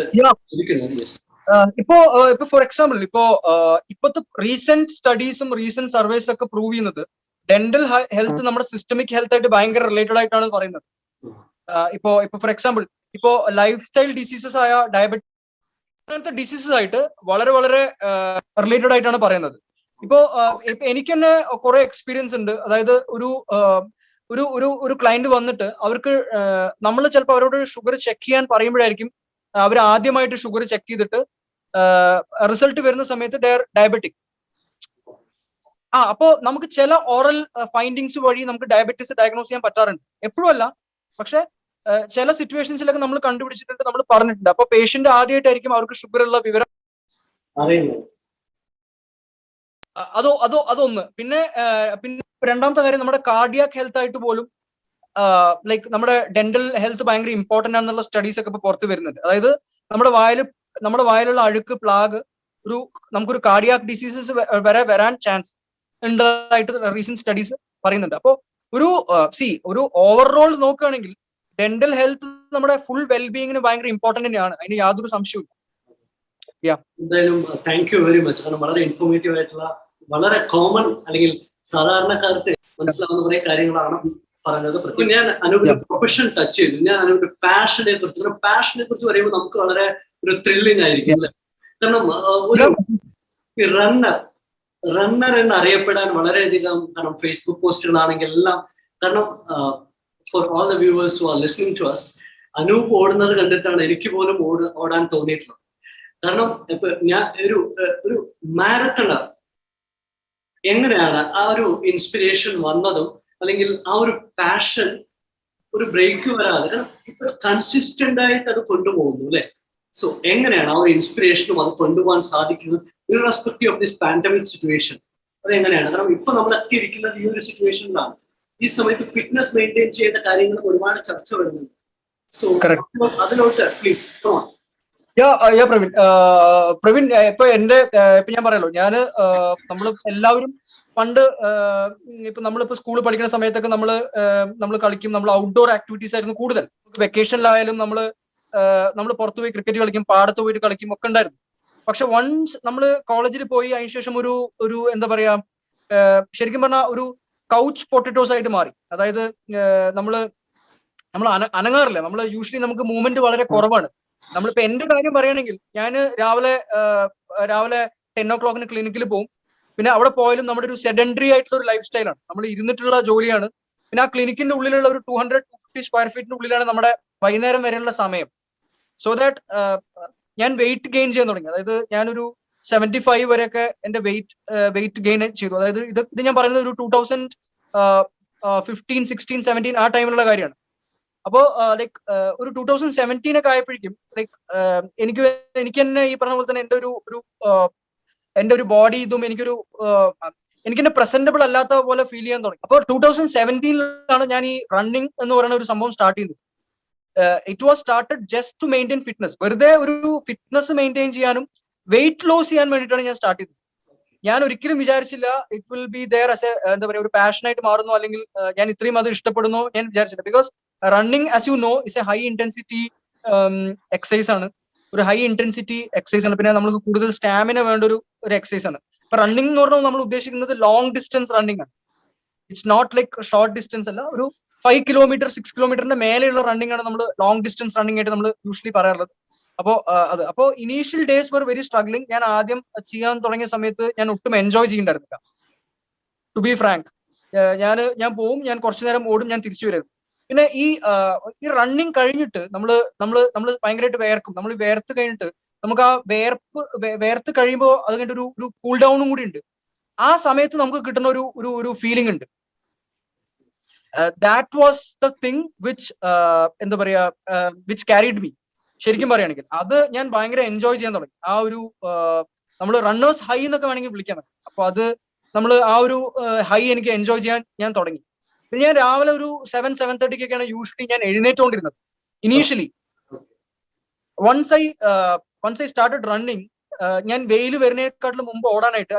ഇരിക്കുന്നത്. ഇപ്പോ ഫോർ എക്സാമ്പിൾ ഇപ്പോഴത്തെ റീസെന്റ് സ്റ്റഡീസും റീസെന്റ് സർവേസ് ഒക്കെ പ്രൂവ് ചെയ്യുന്നത് ഡെന്റൽ ഹെൽത്ത് നമ്മുടെ സിസ്റ്റമിക് ഹെൽത്ത് ആയിട്ട് ഭയങ്കര റിലേറ്റഡ് ആയിട്ടാണ് പറയുന്നത്. ഇപ്പോ for example life style diseases ആയ ഡയബറ്റിസ് അങ്ങനത്തെ ഡിസീസസ് ആയിട്ട് വളരെ വളരെ റിലേറ്റഡ് ആയിട്ടാണ് പറയുന്നത്. ഇപ്പോ എനിക്ക് തന്നെ കുറെ എക്സ്പീരിയൻസ് ഉണ്ട്. അതായത് ഒരു ക്ലയന്റ് വന്നിട്ട് അവർക്ക് നമ്മൾ ചിലപ്പോൾ അവരോട് ഷുഗർ ചെക്ക് ചെയ്യാൻ പറയുമ്പോഴായിരിക്കും അവർ ആദ്യമായിട്ട് ഷുഗർ ചെക്ക് ചെയ്തിട്ട് റിസൾട്ട് വരുന്ന സമയത്ത് ഡയബറ്റിക്. അപ്പോ നമുക്ക് ചില ഓറൽ ഫൈൻഡിങ്സ് വഴി നമുക്ക് ഡയബറ്റീസ് ഡയഗ്നോസ് ചെയ്യാൻ പറ്റാറുണ്ട്. എപ്പോഴും അല്ല, പക്ഷെ ചില സിറ്റുവേഷൻസിലൊക്കെ നമ്മൾ കണ്ടുപിടിച്ചിട്ടുണ്ട്, നമ്മൾ പറഞ്ഞിട്ടുണ്ട്. അപ്പൊ പേഷ്യന്റ് ആദ്യമായിട്ടായിരിക്കും അവർക്ക് ഷുഗർ ഉള്ള വിവരം. അതൊന്ന്. പിന്നെ രണ്ടാമത്തെ കാര്യം, നമ്മുടെ കാർഡിയാക് ഹെൽത്ത് ആയിട്ട് പോലും ലൈക്ക് നമ്മുടെ ഡെന്റൽ ഹെൽത്ത് ഭയങ്കര ഇമ്പോർട്ടന്റ് ആണെന്നുള്ള സ്റ്റഡീസ് ഒക്കെ ഇപ്പൊ പുറത്ത് വരുന്നുണ്ട്. അതായത് നമ്മുടെ വായിൽ നമ്മുടെ വായിലുള്ള അഴുക്ക്, പ്ലാഗ്, നമുക്കൊരു കാർഡിയാക് ഡിസീസസ് വരെ വരാൻ ചാൻസ് ഉള്ളതായിട്ട് റീസെന്റ് സ്റ്റഡീസ് പറയുന്നുണ്ട്. അപ്പോൾ ഒരു ഓവറോൾ നോക്കുകയാണെങ്കിൽ ഡെന്റൽ ഹെൽത്ത് നമ്മുടെ ഫുൾ വെൽബീയിങ്ങിന് ഭയങ്കര ഇമ്പോർട്ടന്റ് തന്നെയാണ്, അതിന് യാതൊരു സംശയവും. എന്തായാലും താങ്ക് യു വെരി മച്ച്. കാരണം വളരെ ഇൻഫോർമേറ്റീവ് ആയിട്ടുള്ള, വളരെ കോമൺ അല്ലെങ്കിൽ സാധാരണക്കാർക്ക് മനസ്സിലാവുന്ന കുറെ കാര്യങ്ങളാണ് പറഞ്ഞത്. പ്രത്യേകം ഞാൻ അനൂപിന്റെ പ്രൊഫഷൻ ടച്ച് ചെയ്തു. ഞാൻ അനൂപിന്റെ പാഷനെ കുറിച്ച് പറയുമ്പോൾ നമുക്ക് വളരെ ഒരു ത്രില്ലിംഗ് ആയിരിക്കും അല്ലെ? കാരണം ഒരു റണ്ണർ എന്ന് അറിയപ്പെടാൻ വളരെയധികം, കാരണം ഫേസ്ബുക്ക് പോസ്റ്റുകളാണെങ്കിൽ എല്ലാം, കാരണം for all the viewers who are listening to us, Anoop ഓടുന്നത് കണ്ടിട്ടാണ് എനിക്ക് പോലും ഓടാൻ തോന്നിയിട്ടുള്ളത്. കാരണം ഇപ്പൊ ഞാൻ ഒരു മാരത്തണർ എങ്ങനെയാണ് ആ ഒരു ഇൻസ്പിറേഷൻ വന്നതും, അല്ലെങ്കിൽ ആ ഒരു പാഷൻ ഒരു ബ്രേക്ക് വരാതെ, കാരണം ഇപ്പൊ കൺസിസ്റ്റന്റ് ആയിട്ട് അത് കൊണ്ടുപോകുന്നു അല്ലെ? സോ എങ്ങനെയാണ് ആ ഒരു ഇൻസ്പിറേഷനും അത് കൊണ്ടുപോകാൻ സാധിക്കുന്നത് irrespective of this pandemic situation? അത് എങ്ങനെയാണ്? കാരണം ഇപ്പൊ നമ്മളൊക്കെ ഇരിക്കുന്നത് ഈ ഒരു സിറ്റുവേഷനിലാണ്. ഈ സമയത്ത് ഫിറ്റ്നസ് മെയിൻറ്റെയിൻ ചെയ്യേണ്ട കാര്യങ്ങൾ ഒരുപാട് ചർച്ച വരുന്നുണ്ട്. സോ അതിലോട്ട് പ്ലീസ് കം ഓൺ. പ്രവീൺ, ഇപ്പൊ ഞാൻ പറയാലോ, നമ്മള് എല്ലാവരും പണ്ട് ഇപ്പൊ നമ്മളിപ്പോ സ്കൂളിൽ പഠിക്കുന്ന സമയത്തൊക്കെ നമ്മൾ കളിക്കും, നമ്മൾ ഔട്ട്ഡോർ ആക്ടിവിറ്റീസ് ആയിരുന്നു കൂടുതൽ. വെക്കേഷനിലായാലും നമ്മൾ പുറത്തു പോയി ക്രിക്കറ്റ് കളിക്കും, പാടത്ത് പോയിട്ട് കളിക്കും ഒക്കെ ഉണ്ടായിരുന്നു. പക്ഷെ വൺസ് നമ്മൾ കോളേജിൽ പോയി അതിനുശേഷം ഒരു എന്താ പറയാ, ശരിക്കും പറഞ്ഞാൽ ഒരു കൗച്ച് പൊട്ടറ്റോസ് ആയിട്ട് മാറി. അതായത് നമ്മൾ അനങ്ങാറില്ല. നമ്മൾ യൂഷ്വലി നമുക്ക് മൂവ്മെന്റ് വളരെ കുറവാണ്. നമ്മളിപ്പോ എന്റെ കാര്യം പറയുകയാണെങ്കിൽ, ഞാൻ രാവിലെ 10 o'clock ക്ലിനിക്കിൽ പോകും. പിന്നെ അവിടെ പോയാലും നമ്മുടെ ഒരു സെഡൻഡറി ആയിട്ടുള്ള ഒരു ലൈഫ് സ്റ്റൈലാണ്, നമ്മൾ ഇരുന്നിട്ടുള്ള ജോലിയാണ്. പിന്നെ ആ ക്ലിനിക്കിന്റെ ഉള്ളിലുള്ള ഒരു 200-250 സ്ക്വയർ ഫീറ്റിന്റെ ഉള്ളിലാണ് നമ്മുടെ വൈകുന്നേരം വരെയുള്ള സമയം. സോ ദാറ്റ് ഞാൻ വെയിറ്റ് ഗെയിൻ ചെയ്യാൻ തുടങ്ങി. അതായത് ഞാനൊരു 75 വരെയൊക്കെ എന്റെ വെയിറ്റ് ഗെയിൻ ചെയ്തു. അതായത് ഇത് ഞാൻ പറയുന്നത് ഒരു 2015, 16, 17 ആ ടൈമിലുള്ള കാര്യമാണ്. അപ്പോ ഒരു 2017 ഒക്കെ ആയപ്പോഴേക്കും എനിക്ക് തന്നെ ഈ പറഞ്ഞ പോലെ തന്നെ എന്റെ ഒരു ബോഡി ഇതും എനിക്കെന്നെ പ്രസന്റബിൾ അല്ലാത്ത പോലെ ഫീൽ ചെയ്യാൻ തുടങ്ങി. അപ്പോൾ 2017 ഞാൻ ഈ റണ്ണിങ് എന്ന് പറയുന്ന ഒരു സംഭവം സ്റ്റാർട്ട് ചെയ്തത്. It was started just to maintain fitness. വെറുതെ ഒരു ഫിറ്റ്നസ് മെയിൻറ്റെയിൻ ചെയ്യാനും വെയിറ്റ് ലോസ് ചെയ്യാൻ വേണ്ടിയിട്ടാണ് ഞാൻ സ്റ്റാർട്ട് ചെയ്തത്. ഞാൻ ഒരിക്കലും വിചാരിച്ചില്ല it will be there as എന്താ പറയുക, ഒരു പാഷനായിട്ട് മാറുന്നു, അല്ലെങ്കിൽ ഞാൻ ഇത്രയും അത് ഇഷ്ടപ്പെടുന്നു ഞാൻ വിചാരിച്ചില്ല. Because running, as you know, is A high intensity exercise ആണ്. ഒരു ഹൈ ഇന്റൻസിറ്റി എക്സസൈസ് ആണ്. പിന്നെ നമുക്ക് കൂടുതൽ സ്റ്റാമിന വേണ്ട ഒരു എക്സസൈസ് ആണ്. ഇപ്പൊ റണ്ണിംഗ് എന്ന് പറഞ്ഞാൽ നമ്മൾ ഉദ്ദേശിക്കുന്നത് ലോങ് ഡിസ്റ്റൻസ് റണ്ണിംഗ് ആണ്. It's not like short distance അല്ല. ഒരു 5 കിലോമീറ്റർ 6 കിലോമീറ്ററിന്റെ മേലെയുള്ള റണ്ണിംഗ് ആണ് നമ്മൾ ലോങ് ഡിസ്റ്റൻസ് റണ്ണിംഗ് ആയിട്ട് നമ്മൾ യൂഷ്വലി പറയാറുള്ളത്. അപ്പോ initial days were very struggling. ഞാൻ ആദ്യം ചെയ്യാൻ തുടങ്ങിയ സമയത്ത് ഞാൻ ഒട്ടും എൻജോയ് ചെയ്യണ്ടായിരുന്നില്ല, ടു ബി ഫ്രാങ്ക്. ഞാൻ പോവും, ഞാൻ കുറച്ചു നേരം ഓടും, ഞാൻ തിരിച്ചു വരും. പിന്നെ ഈ റണ്ണിങ് കഴിഞ്ഞിട്ട് നമ്മൾ ഭയങ്കരമായിട്ട് വേർക്കും. നമ്മൾ വേർത്ത് കഴിഞ്ഞിട്ട് നമുക്ക് ആ വേർത്ത് കഴിയുമ്പോൾ അത് കഴിഞ്ഞിട്ട് ഒരു കൂൾ ഡൗണും കൂടി ഉണ്ട്. ആ സമയത്ത് നമുക്ക് കിട്ടുന്ന ഒരു ഫീലിംഗ് ഉണ്ട്. That was the thing which എന്താ പറയാ, വിച്ച് ക്യാരിഡ് മീ. ശരിക്കും പറയുകയാണെങ്കിൽ അത് ഞാൻ ഭയങ്കര എൻജോയ് ചെയ്യാൻ തുടങ്ങി. ആ ഒരു നമ്മൾ റണ്ണേഴ്സ് ഹൈ എന്നൊക്കെ വേണമെങ്കിൽ വിളിക്കാൻ പറ്റും. അപ്പൊ അത് നമ്മൾ ആ ഒരു ഹൈ എനിക്ക് എൻജോയ് ചെയ്യാൻ ഞാൻ തുടങ്ങി. പിന്നെ ഞാൻ രാവിലെ ഒരു 7-7:30 യൂഷ്വലി ഞാൻ എഴുന്നേറ്റുകൊണ്ടിരുന്നത് initially. Once I started running, ഞാൻ വെയിൽ വരുന്നതിനെക്കാട്ടിലും മുമ്പ് ഓടാനായിട്ട്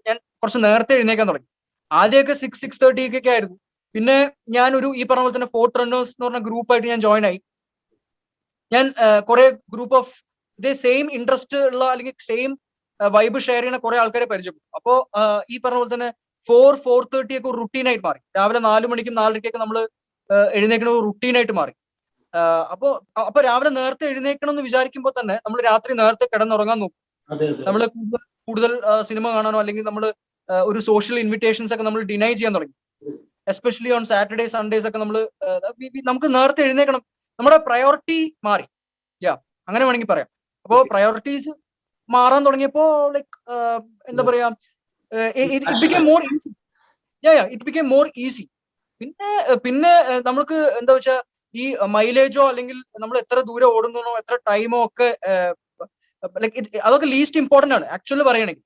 ഞാൻ കുറച്ച് നേരത്തെ എഴുന്നേക്കാൻ തുടങ്ങി. ആദ്യമൊക്കെ 6-6:30 ആയിരുന്നു. പിന്നെ ഞാൻ ഈ പറഞ്ഞ പോലെ തന്നെ ഫോർട്ട് റണ്ണേഴ്സ് എന്ന് പറഞ്ഞ ഗ്രൂപ്പായിട്ട് ഞാൻ ജോയിൻ ആയി. ഞാൻ കുറെ ഗ്രൂപ്പ് ഓഫ് ഇതേ സെയിം ഇൻട്രസ്റ്റ് ഉള്ള അല്ലെങ്കിൽ സെയിം വൈബ് ഷെയർ ചെയ്യുന്ന കുറെ ആൾക്കാരെ പരിചയപ്പെട്ടു. അപ്പോ ഈ പറഞ്ഞ പോലെ തന്നെ 4-4:30 ഒക്കെ ഒരു റുട്ടീനായിട്ട് മാറി. രാവിലെ 4 മണിക്കും 4:30 നമ്മൾ എഴുന്നേക്കുന്ന ഒരു റുട്ടീനായിട്ട് മാറി. അപ്പൊ രാവിലെ നേരത്തെ എഴുന്നേക്കണം എന്ന് വിചാരിക്കുമ്പോൾ തന്നെ നമ്മൾ രാത്രി നേരത്തെ കിടന്നുറങ്ങാൻ നോക്കും. നമ്മൾ കൂടുതൽ സിനിമ കാണാനോ അല്ലെങ്കിൽ നമ്മൾ ഒരു സോഷ്യൽ ഇൻവിറ്റേഷൻസ് ഒക്കെ നമ്മൾ ഡിനൈ ചെയ്യാൻ തുടങ്ങി. എസ്പെഷ്യലി ഓൺ സാറ്റർഡേ സൺഡേസ് ഒക്കെ നമുക്ക് നേരത്തെ എഴുന്നേക്കണം. നമ്മുടെ പ്രയോറിറ്റി മാറി. അങ്ങനെ വേണമെങ്കിൽ പറയാം. അപ്പോ പ്രയോറിറ്റീസ് മാറാൻ തുടങ്ങിയപ്പോ എന്താ പറയാ, it became more easy. It became more easy. പിന്നെ നമുക്ക് എന്താ വെച്ചാൽ ഈ മൈലേജോ അല്ലെങ്കിൽ നമ്മൾ എത്ര ദൂരം ഓടുന്നോ എത്ര ടൈമോ ഒക്കെ അതൊക്കെ ലീസ്റ്റ് ഇമ്പോർട്ടന്റ് ആണ് ആക്ച്വലി പറയുകയാണെങ്കിൽ.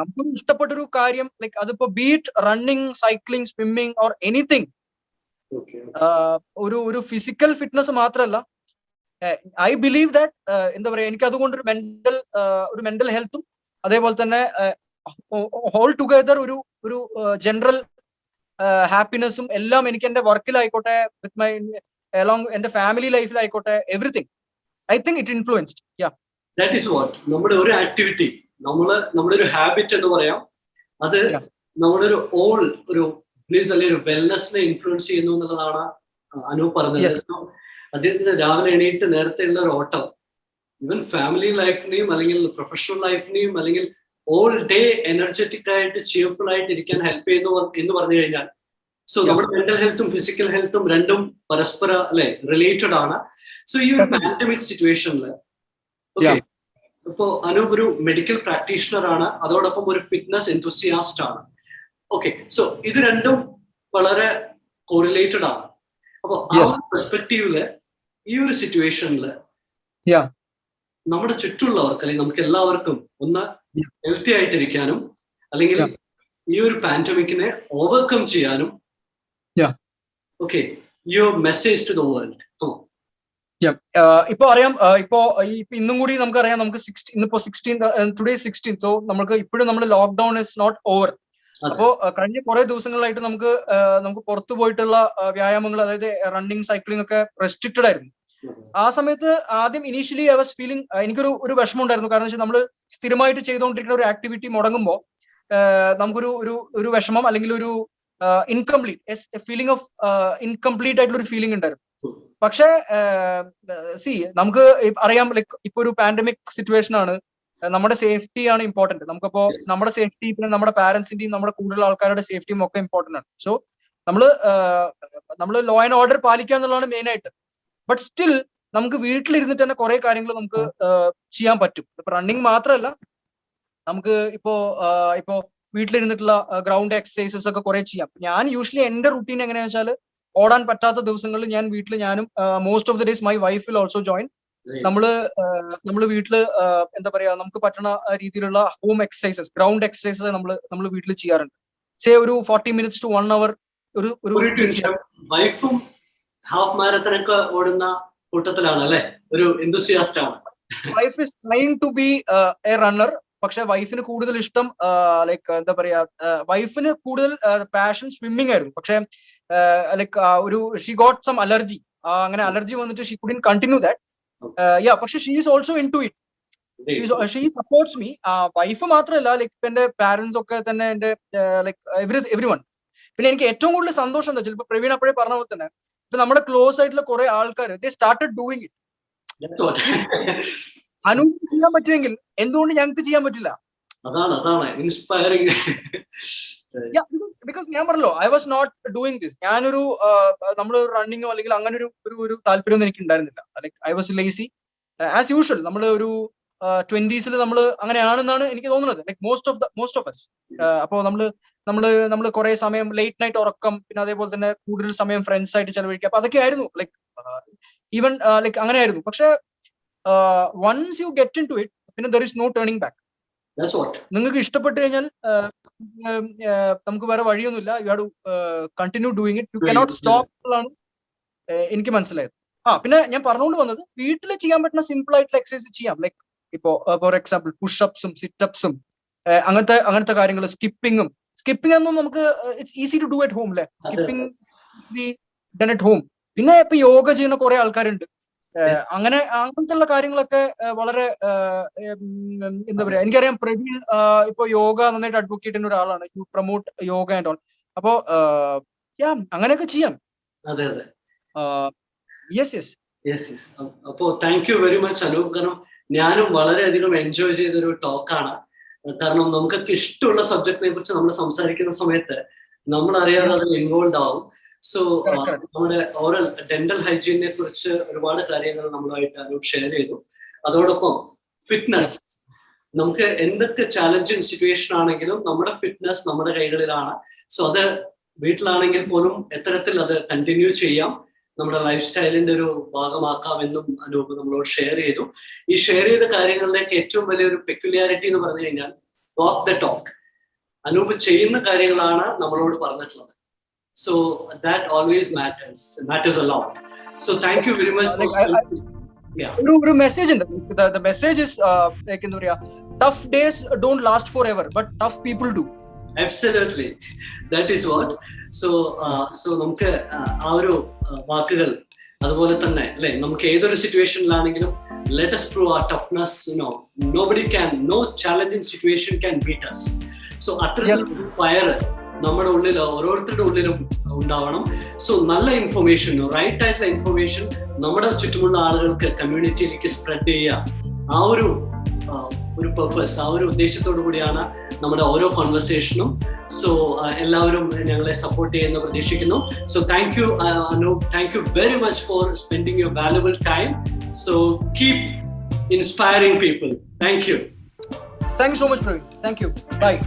നമുക്ക് ഇഷ്ടപ്പെട്ടൊരു കാര്യം അതിപ്പോ be it running, cycling, swimming or anything, ഒരു ഫിസിക്കൽ ഫിറ്റ്നസ് മാത്രമല്ല, ഐ ബിലീവ് ദാറ്റ് എന്താ പറയാ, എനിക്ക് അതുകൊണ്ട് ഒരു മെന്റൽ ഹെൽത്തും അതേപോലെ തന്നെ ഹോൾ ടുഗദർ ഒരു ജനറൽ ഹാപ്പിനെസ്സും എല്ലാം എനിക്ക് എന്റെ വർക്കിലായിക്കോട്ടെ, വിത്ത് മൈ അലോങ് എന്റെ ഫാമിലി ലൈഫിലായിക്കോട്ടെ, everything I think it influenced. That is what നമ്മുടെ ഒരു ആക്ടിവിറ്റി, നമ്മുടെ ഒരു ഹാബിറ്റ് എന്ന് പറയാം, അത് നമ്മുടെ ഒരു പ്ലീസ് അല്ലെ ഒരു വെൽനെസ്സിനെ ഇൻഫ്ലുവൻസ് ചെയ്യുന്നു എന്നുള്ളതാണ് അനൂപ് പറഞ്ഞത്. അദ്ദേഹത്തിന് രാവിലെ എണീറ്റ് നേരത്തെ ഉള്ള ഒരു ഓട്ടം ഈവൻ ഫാമിലി ലൈഫിനെയും അല്ലെങ്കിൽ പ്രൊഫഷണൽ ലൈഫിനെയും അല്ലെങ്കിൽ ഓൾ ഡേ എനർജറ്റിക് ആയിട്ട് ചിയർഫുൾ ആയിട്ട് ഇരിക്കാൻ ഹെൽപ്പ് ചെയ്യുന്നു എന്ന് പറഞ്ഞു കഴിഞ്ഞാൽ, സോ നമ്മുടെ മെന്റൽ ഹെൽത്തും ഫിസിക്കൽ ഹെൽത്തും രണ്ടും പരസ്പര അല്ലെ റിലേറ്റഡ് ആണ്. സോ ഈ ഒരു പാൻഡമിക് സിറ്റുവേഷനിൽ ഇപ്പോ അനൂപ് ഒരു മെഡിക്കൽ പ്രാക്ടീഷണർ ആണ്, അതോടൊപ്പം ഒരു ഫിറ്റ്നസ് എൻതൂസിയാസ്റ്റ് ആണ്. ഓക്കെ, സോ ഇത് രണ്ടും വളരെ കോറിലേറ്റഡ് ആണ്. അപ്പൊ ആ പെർസ്പെക്റ്റീവില് ഈ ഒരു സിറ്റുവേഷനിൽ നമ്മുടെ ചുറ്റുമുള്ളവർക്ക് അല്ലെങ്കിൽ നമുക്ക് എല്ലാവർക്കും ഒന്ന് ഹെൽത്തി ആയിട്ടിരിക്കാനും അല്ലെങ്കിൽ ഈ ഒരു പാൻഡമിക്കിനെ ഓവർകം ചെയ്യാനും okay your message to the world. ഇപ്പൊ അറിയാം, ഇപ്പോ ഇന്നും കൂടി നമുക്കറിയാം, നമുക്ക് ഇന്നിപ്പോ 16 സോ നമുക്ക് ഇപ്പോഴും നമ്മുടെ ലോക്ക്ഡൌൺ ഇസ് നോട്ട് ഓവർ. അപ്പോ കഴിഞ്ഞ കുറെ ദിവസങ്ങളായിട്ട് നമുക്ക് പുറത്തു പോയിട്ടുള്ള വ്യായാമങ്ങൾ, അതായത് റണ്ണിങ്, സൈക്ലിംഗ് ഒക്കെ റെസ്ട്രിക്റ്റഡ് ആയിരുന്നു. ആ സമയത്ത് ആദ്യം ഇനീഷ്യലി ഐ വാസ് ഫീലിംഗ്, എനിക്കൊരു വിഷമം ഉണ്ടായിരുന്നു. കാരണം വെച്ചാൽ നമ്മൾ സ്ഥിരമായിട്ട് ചെയ്തുകൊണ്ടിരിക്കുന്ന ഒരു ആക്ടിവിറ്റി മുടങ്ങുമ്പോൾ നമുക്കൊരു ഒരു വിഷമം അല്ലെങ്കിൽ ഒരു ഇൻകംപ്ലീറ്റ് ഫീലിംഗ് ഓഫ് ഇൻകംപ്ലീറ്റ് ആയിട്ടുള്ള ഒരു ഫീലിംഗ് ഉണ്ടായിരുന്നു. പക്ഷേ നമുക്ക് അറിയാം, ലൈക്ക് ഇപ്പൊ ഒരു പാൻഡമിക് സിറ്റുവേഷൻ ആണ്, നമ്മുടെ സേഫ്റ്റി ആണ് ഇമ്പോർട്ടന്റ്. നമുക്കപ്പോ നമ്മുടെ സേഫ്റ്റി, പിന്നെ നമ്മുടെ പാരന്റ്സിന്റെയും നമ്മുടെ കൂടുതൽ ആൾക്കാരുടെ സേഫ്റ്റിയും ഒക്കെ ഇമ്പോർട്ടന്റ് ആണ്. സോ നമ്മള് ലോ ആൻഡ് ഓർഡർ പാലിക്കുക എന്നുള്ളതാണ് മെയിൻ ആയിട്ട്. ബട്ട് സ്റ്റിൽ നമുക്ക് വീട്ടിലിരുന്നിട്ട് തന്നെ കുറെ കാര്യങ്ങൾ നമുക്ക് ചെയ്യാൻ പറ്റും. ഇപ്പൊ റണ്ണിങ് മാത്രമല്ല, നമുക്ക് ഇപ്പോ വീട്ടിലിരുന്നിട്ടുള്ള ഗ്രൗണ്ട് എക്സസൈസസ് ഒക്കെ കുറെ ചെയ്യാം. ഞാൻ യൂഷ്വലി എന്റെ റുട്ടീൻ എങ്ങനെയാണെന്ന് വെച്ചാൽ, ഓടാൻ പറ്റാത്ത ദിവസങ്ങളിൽ ഞാനും most of the days my wife will also join. നമ്മള് വീട്ടില് എന്താ പറയാ, നമുക്ക് പറ്റുന്ന രീതിയിലുള്ള ഹോം എക്സസൈസസ്, ഗ്രൗണ്ട് എക്സസൈസസ് നമ്മൾ വീട്ടിൽ ചെയ്യാറുണ്ട്. ഒരു 40 minutes to 1 hour ഒരു വൈഫും ഹാഫ് മാരത്തൺ ഒക്കെ ഓടുന്ന കൂട്ടത്തിലാണ് അല്ലേ, ഒരു എന്തൂസിയാസ്റ്റ് ആണ്. Wife is trying to be a runner. പക്ഷെ വൈഫിന് കൂടുതൽ ഇഷ്ടം ലൈക്ക് എന്താ പറയാ, വൈഫിന് കൂടുതൽ പാഷൻ സ്വിമ്മിങ് ആയിരുന്നു. പക്ഷെ like she got some allergy. അങ്ങനെ അലർജി വന്നിട്ട് ഷീ കുഡിന്റ് കണ്ടിന്യൂ ദാറ്റ്. പക്ഷെ she is also into it. She supports me. Wife മാത്രമല്ല, ലൈക്ക് എന്റെ പാരന്റ്സ് ഒക്കെ തന്നെ, എന്റെ ലൈക്ക് എവരി വൺ. പിന്നെ എനിക്ക് ഏറ്റവും കൂടുതൽ സന്തോഷം എന്താ വെച്ചാൽ, ഇപ്പൊ പ്രവീൺ അപ്പോഴേ പറഞ്ഞ പോലെ തന്നെ, ഇപ്പൊ നമ്മുടെ ക്ലോസ് ആയിട്ടുള്ള കുറെ ആൾക്കാർ they started doing it. Anoop ചെയ്യാൻ പറ്റുമെങ്കിൽ എന്തുകൊണ്ട് ഞങ്ങൾക്ക് ചെയ്യാൻ പറ്റില്ല? ബിക്കോസ് ഞാൻ പറഞ്ഞല്ലോ, I was not doing this. ഞാനൊരു നമ്മൾ റണ്ണിങ്ങോ അല്ലെങ്കിൽ അങ്ങനെ ഒരു താല്പര്യമൊന്നും എനിക്ക് ഉണ്ടായിരുന്നില്ല. Like I was lazy as usual. നമ്മൾ ഒരു 20s നമ്മൾ അങ്ങനെയാണെന്നാണ് എനിക്ക് തോന്നുന്നത്, ലൈക്ക് മോസ്റ്റ് ഓഫ് അസ്. അപ്പോ നമ്മള് കുറെ സമയം ലേറ്റ് നൈറ്റ് ഉറക്കം, പിന്നെ അതേപോലെ തന്നെ കൂടുതൽ സമയം ഫ്രണ്ട്സ് ആയിട്ട് ചെലവഴിക്കുക. അപ്പൊ അതൊക്കെ ആയിരുന്നു, ലൈക്ക് ഈവൻ ലൈക്ക് അങ്ങനെ ആയിരുന്നു. പക്ഷെ once you get into it, പിന്നെ there is no turning back. നിങ്ങൾക്ക് ഇഷ്ടപ്പെട്ടു കഴിഞ്ഞാൽ നമുക്ക് വേറെ വഴിയൊന്നുമില്ല. You have to continue doing it. You cannot stop എന്നാണ് എനിക്ക് മനസ്സിലായത്. പിന്നെ ഞാൻ പറഞ്ഞുകൊണ്ട് വന്നത്, വീട്ടിൽ ചെയ്യാൻ പറ്റുന്ന സിമ്പിൾ ആയിട്ടുള്ള എക്സസൈസ് ചെയ്യാം. ലൈക്ക് ഇപ്പോ ഫോർ എക്സാമ്പിൾ പുഷപ്സും സിറ്റപ്സും അങ്ങനത്തെ കാര്യങ്ങൾ, സ്കിപ്പിംഗ് ഒന്നും നമുക്ക് it's easy to do at home അല്ലെ. Skipping done at home. പിന്നെ ഇപ്പൊ യോഗ ചെയ്യുന്ന കുറെ ആൾക്കാരുണ്ട്. അങ്ങനത്തെ കാര്യങ്ങളൊക്കെ വളരെ എന്താ പറയാ, എനിക്കറിയാം പ്രവീൺ ഇപ്പൊ യോഗ നന്നായിട്ട് അഡ്വക്കേറ്റ് ചെയ്യുന്ന ഒരാളാണ്. You promote yoga and all. അപ്പോ അങ്ങനെയൊക്കെ ചെയ്യാം. അപ്പോ thank you very much Anoop. കാരണം ഞാനും വളരെയധികം എൻജോയ് ചെയ്തൊരു ടോക്കാണ്. കാരണം നമുക്കൊക്കെ ഇഷ്ടമുള്ള സബ്ജക്റ്റിനെ കുറിച്ച് നമ്മൾ സംസാരിക്കുന്ന സമയത്ത് നമ്മൾ അറിയാതെ അതിൽ ഇൻവോൾവ് ആവും. സോ നമ്മുടെ ഓറൽ ഡെന്റൽ ഹൈജീനെ കുറിച്ച് ഒരുപാട് കാര്യങ്ങൾ നമ്മളുമായിട്ട് അനൂപ് ഷെയർ ചെയ്തു. അതോടൊപ്പം ഫിറ്റ്നസ്, നമുക്ക് എന്തൊക്കെ ചാലഞ്ചിങ് സിറ്റുവേഷൻ ആണെങ്കിലും നമ്മുടെ ഫിറ്റ്നസ് നമ്മുടെ കൈകളിലാണ്. സോ അത് വീട്ടിലാണെങ്കിൽ പോലും എത്തരത്തിൽ അത് കണ്ടിന്യൂ ചെയ്യാം, നമ്മുടെ ലൈഫ് സ്റ്റൈലിന്റെ ഒരു ഭാഗമാക്കാമെന്നും അനൂപ് നമ്മളോട് ഷെയർ ചെയ്തു. ഈ ഷെയർ ചെയ്ത കാര്യങ്ങളിലേക്ക് ഏറ്റവും വലിയൊരു പെക്യുലാരിറ്റി എന്ന് പറഞ്ഞു കഴിഞ്ഞാൽ വാക്ക് ദ ടോക്ക്. അനൂപ് ചെയ്യുന്ന കാര്യങ്ങളാണ് നമ്മളോട് പറഞ്ഞിട്ടുള്ളത്. So that always matters a lot. So thank you very much. Yeah. ഒരു മെസ്സേജ് ഉണ്ട്. The message is എന്താ പറയാ, tough days don't last forever, but tough people do. Absolutely, that is what. So നമുക്ക് ആ ഒരു വാക്കുകൾ അതുപോലെ തന്നെ അല്ലെ, നമുക്ക് ഏതൊരു സിറ്റുവേഷനിലാണെങ്കിലും let us prove our toughness. No challenging situation can beat us. So അത്രയും ഫയർ നമ്മുടെ ഉള്ളിൽ ഓരോരുത്തരുടെ ഉള്ളിലും ഉണ്ടാവണം. സോ നല്ല ഇൻഫർമേഷൻ, റൈറ്റ് ആയിട്ടുള്ള ഇൻഫർമേഷൻ നമ്മുടെ ചുറ്റുമുള്ള ആളുകൾക്ക് കമ്മ്യൂണിറ്റിയിലേക്ക് സ്പ്രെഡ് ചെയ്യുക. ആ ഒരു പർപ്പസ്, ആ ഒരു ഉദ്ദേശത്തോടു കൂടിയാണ് നമ്മുടെ ഓരോ കോൺവെർസേഷനും. സോ എല്ലാവരും ഞങ്ങളെ സപ്പോർട്ട് ചെയ്യുന്ന പ്രതീക്ഷിക്കുന്നു. So thank you Anoop, thank you very much for spending your valuable time. So keep inspiring people. Thank you. Thank you so much, Praveen. Thank you. Bye.